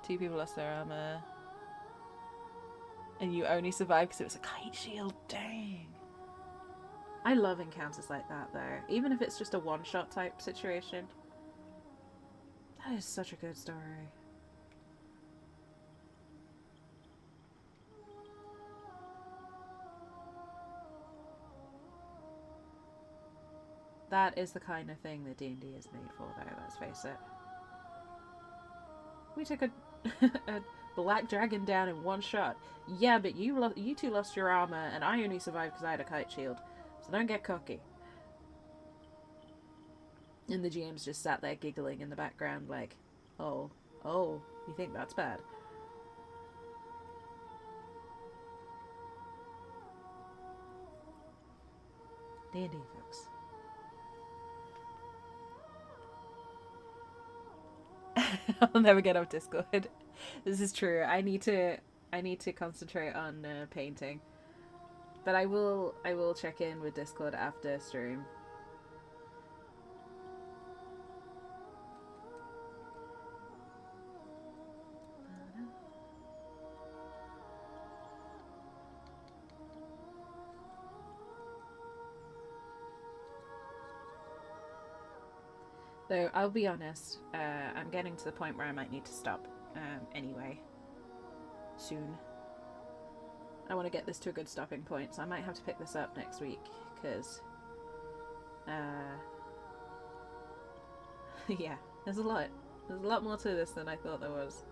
2 people lost their armor. And you only survived because it was a kite shield. Dang. I love encounters like that, though. Even if it's just a one-shot type situation. That is such a good story. That is the kind of thing that D&D is made for, though, let's face it. We took a, a black dragon down in one shot. Yeah, but you two lost your armor, and I only survived because I had a kite shield. So don't get cocky. And the GM's just sat there giggling in the background like, oh, you think that's bad? D&D, folks. I'll never get off Discord. This is true. I need to concentrate on painting. But I will check in with Discord after stream. Though I'll be honest, I'm getting to the point where I might need to stop anyway. Soon. I want to get this to a good stopping point, so I might have to pick this up next week, because yeah, there's a lot more to this than I thought there was.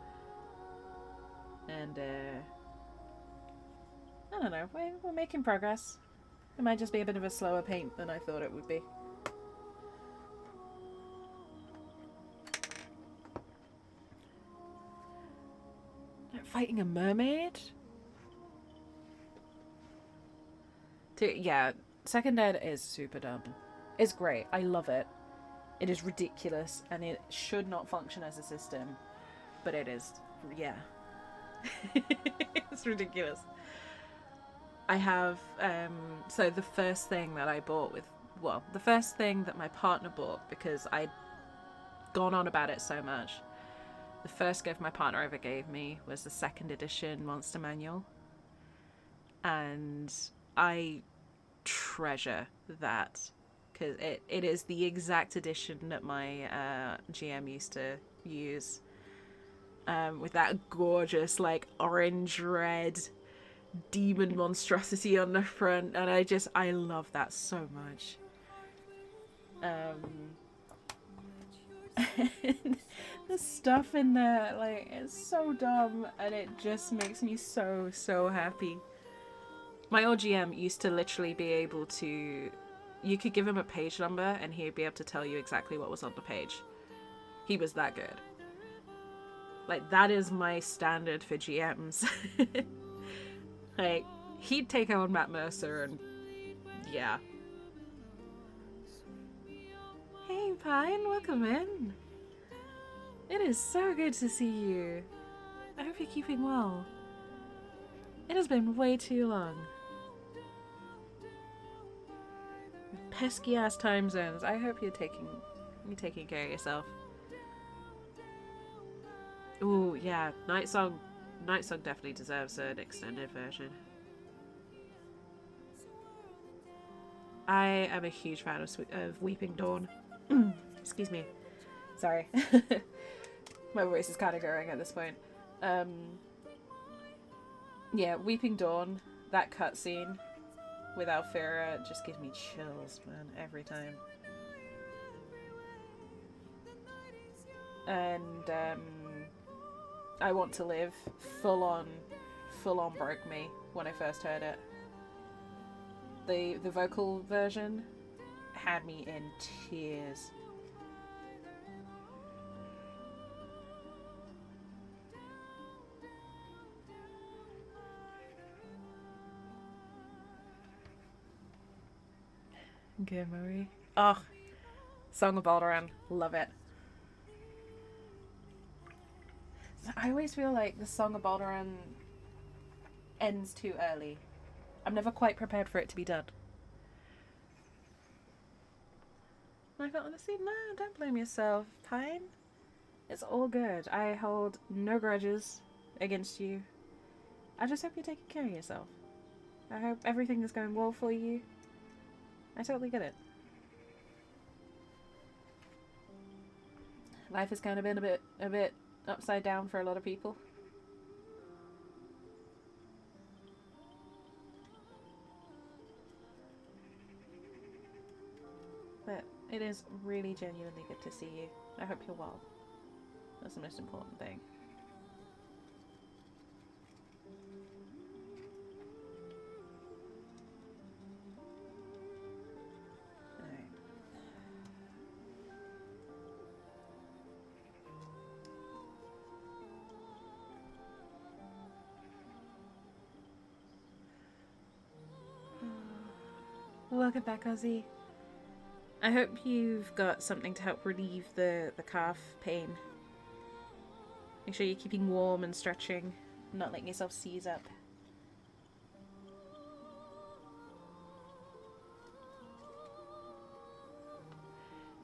And I don't know, we're making progress. It might just be a bit of a slower paint than I thought it would be. Fighting a mermaid? Yeah, Second Ed is super dumb. It's great. I love it. It is ridiculous, and it should not function as a system. But it is, yeah. It's ridiculous. I have, so the first thing that I bought the first thing that my partner bought, because I'd gone on about it so much, the first gift my partner ever gave me was the 2nd edition Monster Manual. And I treasure that, because it is the exact edition that my GM used to use, with that gorgeous like orange-red demon monstrosity on the front, and I love that so much. The stuff in there, like, it's so dumb, and it just makes me so happy. My old GM used to literally be able to, you could give him a page number and he'd be able to tell you exactly what was on the page. He was that good. Like, that is my standard for GMs. Like, he'd take on Matt Mercer, and yeah. Hey Pine, welcome in. It is so good to see you. I hope you're keeping well. It has been way too long. Pesky ass time zones. I hope you're taking care of yourself. Ooh, yeah, Night Song definitely deserves an extended version. I am a huge fan of Weeping Dawn. Excuse me. Sorry. My voice is kind of going at this point. Yeah, Weeping Dawn, that cutscene with Alfira just gives me chills, man, every time. And I Want to Live full on broke me when I first heard it. The vocal version had me in tears. Good, Marie. Oh, Song of Alderaan, love it. I always feel like the Song of Alderaan ends too early. I'm never quite prepared for it to be done. I felt honestly, no, don't blame yourself, Pine. It's all good. I hold no grudges against you. I just hope you're taking care of yourself. I hope everything is going well for you. I totally get it. Life has kind of been a bit upside down for a lot of people. But It is really genuinely good to see you. I hope you're well. That's the most important thing. Welcome back, Ozzy. I hope you've got something to help relieve the calf pain. Make sure you're keeping warm and stretching, not letting yourself seize up.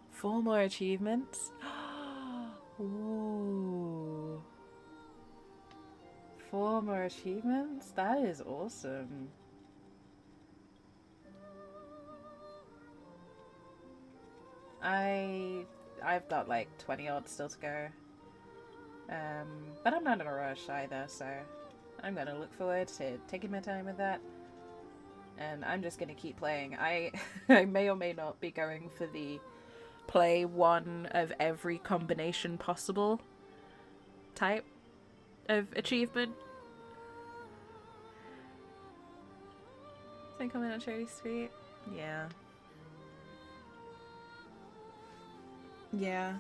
Four more achievements? Ooh. 4 more achievements? That is awesome. I've got like 20 odd still to go. But I'm not in a rush either, so I'm gonna look forward to taking my time with that. And I'm just gonna keep playing. I may or may not be going for the play one of every combination possible type of achievement. Say comment on Charity's tweet. Yeah. Yeah.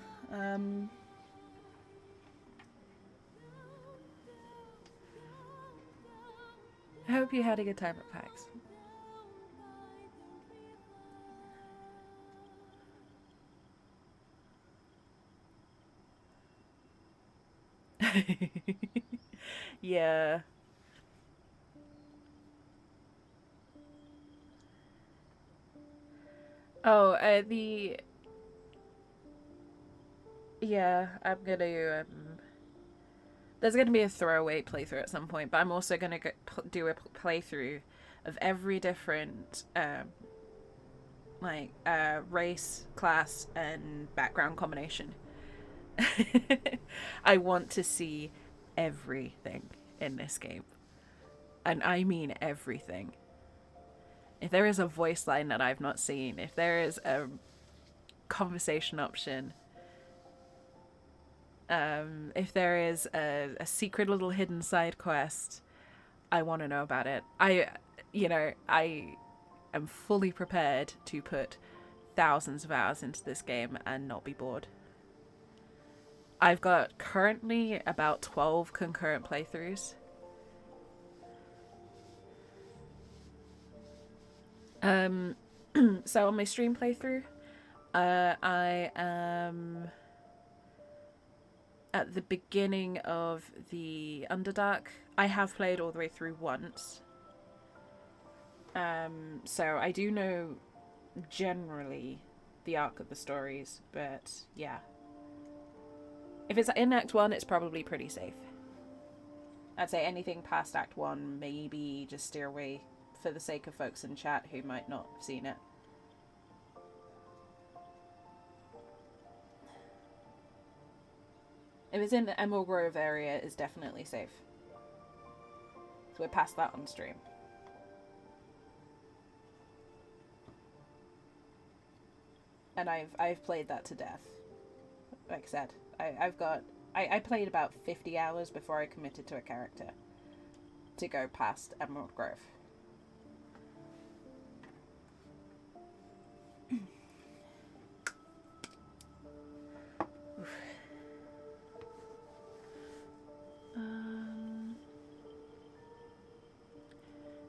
I hope you had a good time at PAX. Yeah. Oh, yeah, I'm gonna, there's gonna be a throwaway playthrough at some point, but I'm also gonna do a playthrough of every different, race, class, and background combination. I want to see everything in this game. And I mean everything. If there is a voice line that I've not seen, if there is a conversation option, if there is a secret little hidden side quest, I want to know about it. I am fully prepared to put thousands of hours into this game and not be bored. I've got currently about 12 concurrent playthroughs. So on my stream playthrough, I am at the beginning of the Underdark. I have played all the way through once. So I do know generally the arc of the stories, but yeah. If it's in Act 1, it's probably pretty safe. I'd say anything past Act 1, maybe just steer away for the sake of folks in chat who might not have seen it. If it's in the Emerald Grove area, it's definitely safe. So we're past that on stream. And I've played that to death. Like I said, I played about 50 hours before I committed to a character to go past Emerald Grove.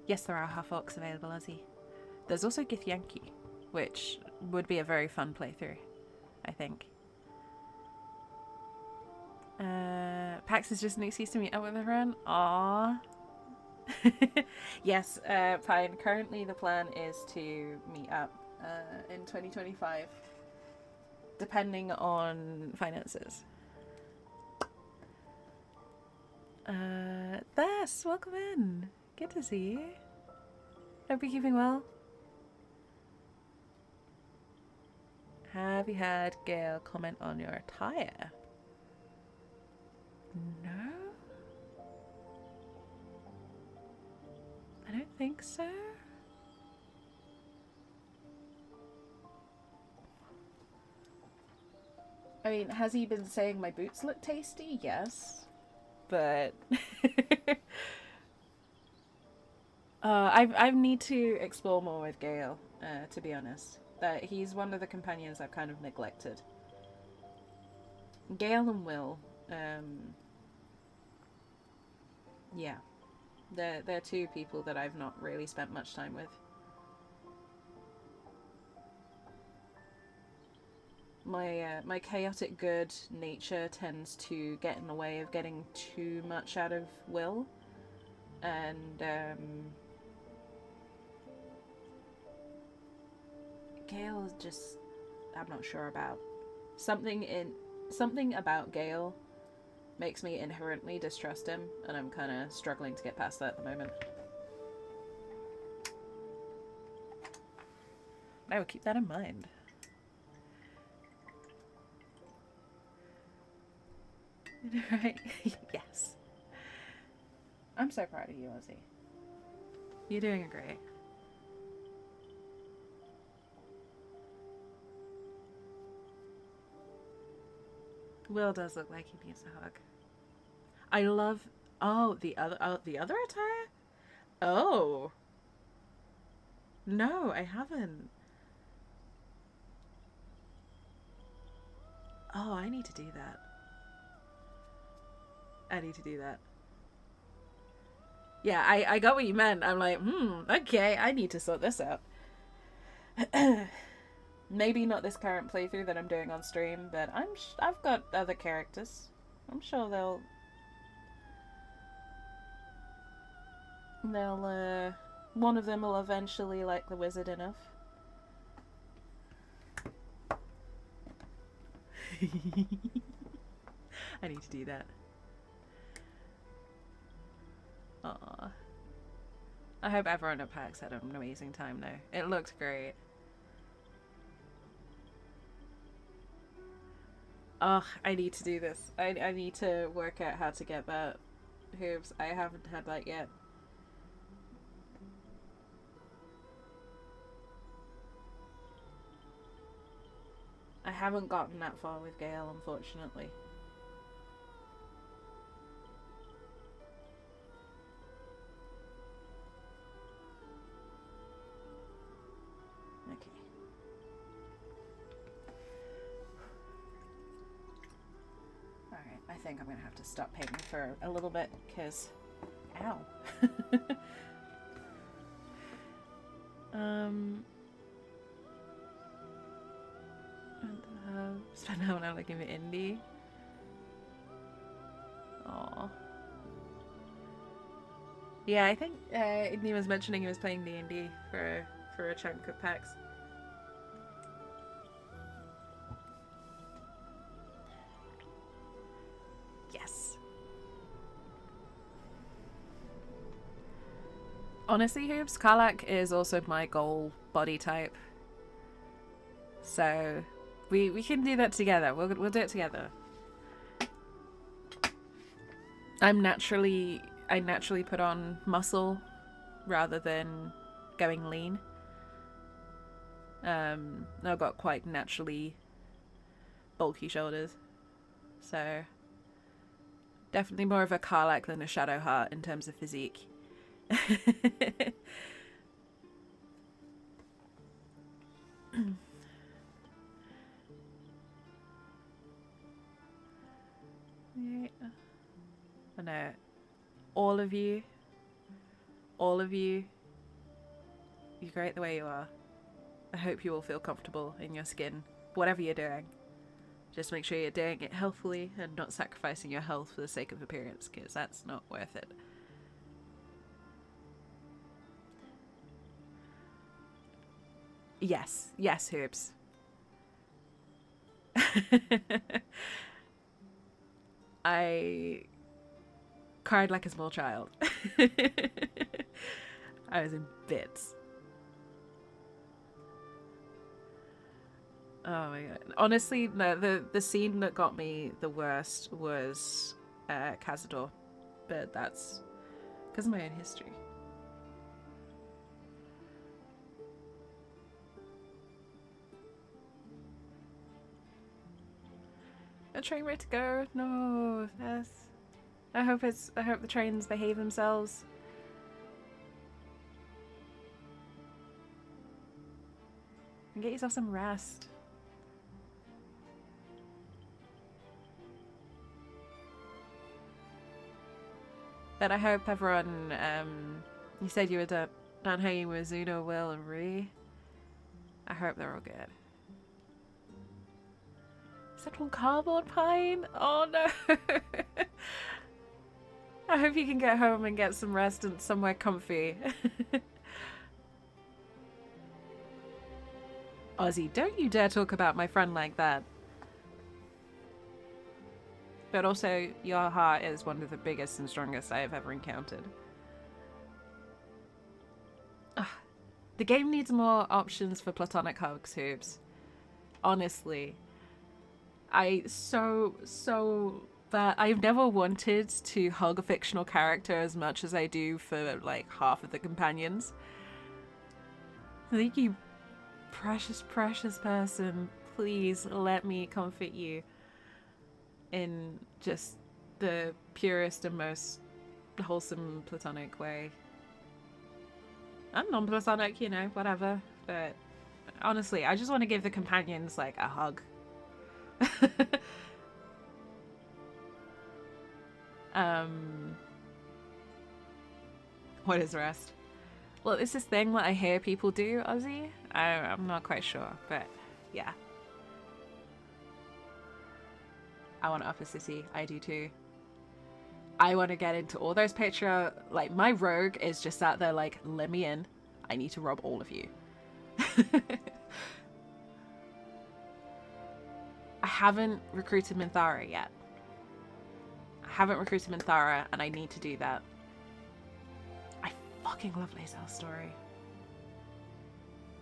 Yes, there are half orcs available, Ozzy. There's also Githyanki, which would be a very fun playthrough, I think. PAX is just an excuse to meet up with everyone. Aww. Yes, fine. Currently the plan is to meet up in 2025, depending on finances. Thess, welcome in. Good to see you. Hope you're keeping well. Have you had Gail comment on your attire? No? I don't think so. I mean, has he been saying my boots look tasty? Yes. But I need to explore more with Gale, to be honest. That he's one of the companions I've kind of neglected. Gale and Will, yeah, they're two people that I've not really spent much time with. My chaotic good nature tends to get in the way of getting too much out of Will, and Gale is just, I'm not sure about. Something about Gale makes me inherently distrust him, and I'm kind of struggling to get past that at the moment. I will keep that in mind. Right? Yes. I'm so proud of you, Ozzy. You're doing great. Will does look like he needs a hug. I love. Oh, the other attire. Oh. No, I haven't. Oh, I need to do that. I need to do that. Yeah, I got what you meant. I'm like, okay, I need to sort this out. Maybe not this current playthrough that I'm doing on stream, but I've got other characters. I'm sure they'll one of them will eventually like the wizard enough. I need to do that. Aww. I hope everyone at PAX had an amazing time though. It looked great. Oh, I need to do this. I need to work out how to get that hooves. I haven't had that yet. I haven't gotten that far with Gale, unfortunately. Okay. Alright, I think I'm gonna have to stop painting for a little bit, because... Ow! Spend an hour looking for indie. Aww. Yeah, I think he was mentioning he was playing D&D for a chunk of PAX. Yes. Honestly, Hoops, Karlak is also my goal body type. So we can do that together. We'll do it together. I naturally put on muscle rather than going lean. I've got quite naturally bulky shoulders, so definitely more of a Karlak than a Shadowheart in terms of physique. I know all of you, you're great the way you are. I hope you all feel comfortable in your skin, whatever you're doing. Just make sure you're doing it healthily and not sacrificing your health for the sake of appearance, because that's not worth it. Yes, Hoops. I cried like a small child. I was in bits. Oh my god. Honestly, no, the scene that got me the worst was Cazador. But that's because of my own history. train ready to go? No, yes. I hope the trains behave themselves. And get yourself some rest. But I hope everyone, you said you were done hanging with Zuno, Will, and Ree. I hope they're all good. Is that one cardboard pine? Oh no! I hope you can get home and get some rest and somewhere comfy. Ozzy, don't you dare talk about my friend like that. But also, your heart is one of the biggest and strongest I have ever encountered. Ugh. The game needs more options for platonic hugs, Hoops. Honestly. I've never wanted to hug a fictional character as much as I do for like half of the companions. Thank you, precious, precious person. Please let me comfort you in just the purest and most wholesome platonic way. And non-platonic, you know, whatever. But honestly, I just want to give the companions like a hug. What is rest? Well, it's this thing that I hear people do, Ozzy. I'm not quite sure, but yeah. I want to up a city. I do too. I want to get into all those picture. Like, my rogue is just out there like, let me in. I need to rob all of you. I haven't recruited Minthara yet. I haven't recruited Minthara, and I need to do that. I fucking love Lae'zel's story.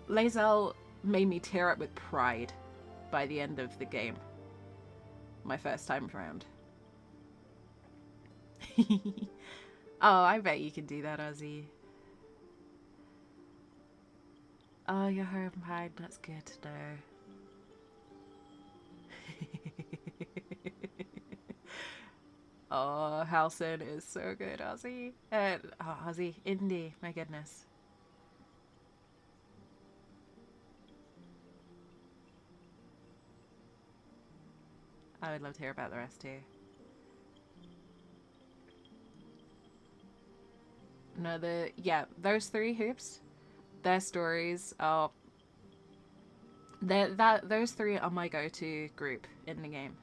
Lae'zel made me tear up with pride by the end of the game. My first time around. Oh, I bet you can do that, Ozzy. Oh, you're home, Pine. That's good to know. Oh, Halcyon is so good, Ozzy. Ozzy, Indy, my goodness. I would love to hear about the rest too. No, those three Hoops, their stories are those three are my go-to group in the game.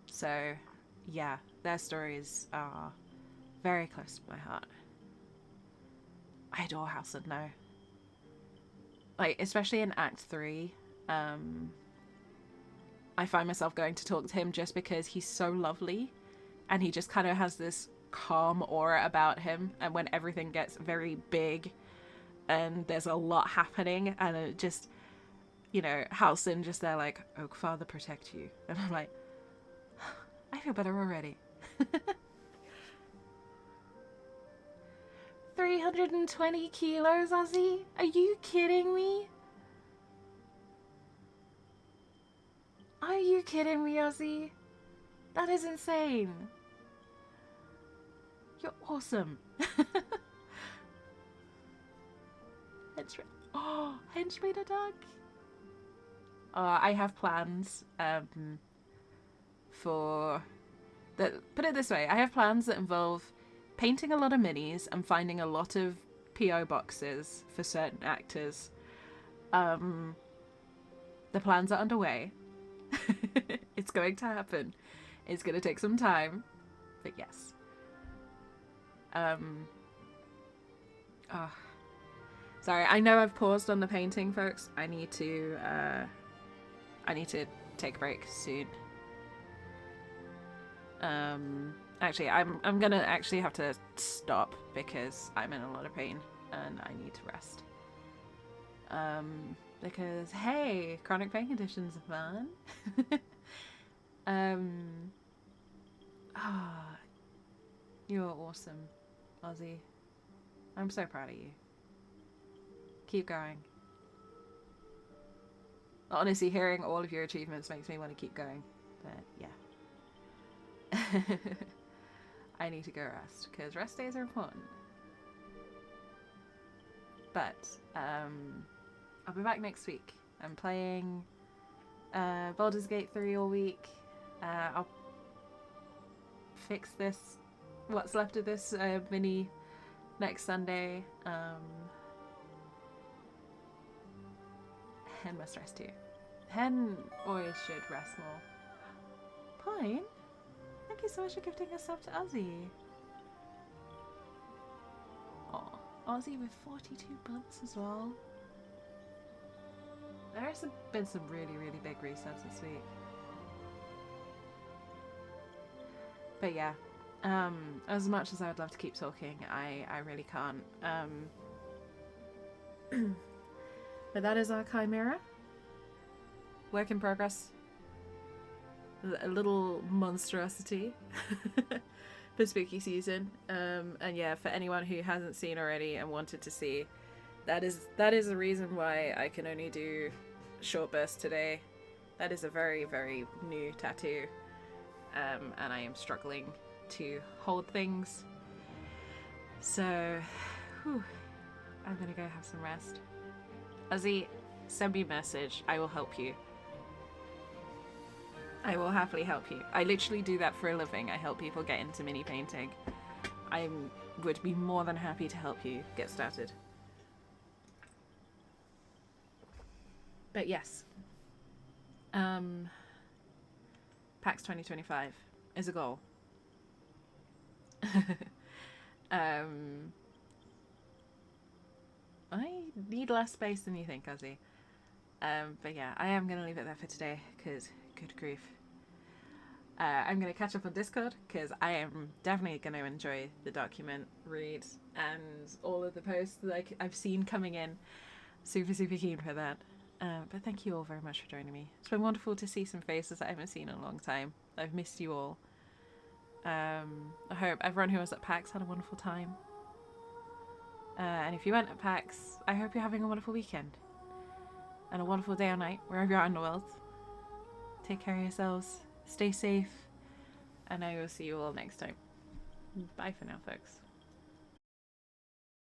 So, yeah, their stories are very close to my heart. I adore Halcyon now. Like, especially in Act 3, I find myself going to talk to him just because he's so lovely, and he just kind of has this calm aura about him, and when everything gets very big and there's a lot happening, and it just, you know, Halcyon just there like, Oak Father protect you, and I'm like, I feel better already. 320 kilos, Ozzy? Are you kidding me? Are you kidding me, Ozzy? That is insane. You're awesome. Henchman a duck? I have plans for... Put it this way, I have plans that involve painting a lot of minis and finding a lot of P.O. boxes for certain actors. The plans are underway. It's going to happen. It's going to take some time, but yes. Sorry, I know I've paused on the painting, folks. I need to take a break soon. Actually, I'm gonna actually have to stop because I'm in a lot of pain and I need to rest. Because hey, chronic pain conditions are fun. You're awesome, Ozzy. I'm so proud of you. Keep going. Honestly, hearing all of your achievements makes me want to keep going. But yeah. I need to go rest, because rest days are important. But I'll be back next week. I'm playing Baldur's Gate 3 all week. I'll fix this, what's left of this mini next Sunday. Hen must rest too. Hen always should rest more. Pine, thank you so much for gifting a sub to Ozzy. Oh, Ozzy with 42 months as well. There has been some really, really big resubs this week. But yeah, as much as I would love to keep talking, I really can't. But that is our Chimera. Work in progress. A little monstrosity for spooky season. And yeah, for anyone who hasn't seen already and wanted to see, that is the reason why I can only do short bursts today. That is a very, very new tattoo. And I am struggling to hold things. So, I'm gonna go have some rest. Ozzy, send me a message. I will help you. I will happily help you. I literally do that for a living. I help people get into mini painting. I would be more than happy to help you get started. But yes. PAX 2025 is a goal. I need less space than you think, Ozzy. But yeah, I am going to leave it there for today, because good grief. I'm going to catch up on Discord, because I am definitely going to enjoy the document read and all of the posts that I've seen coming in. Super, super keen for that. But thank you all very much for joining me. It's been wonderful to see some faces I haven't seen in a long time. I've missed you all. I hope everyone who was at PAX had a wonderful time. And if you went at PAX, I hope you're having a wonderful weekend. And a wonderful day or night, wherever you are in the world. Take care of yourselves. Stay safe. And I will see you all next time. Bye for now, folks.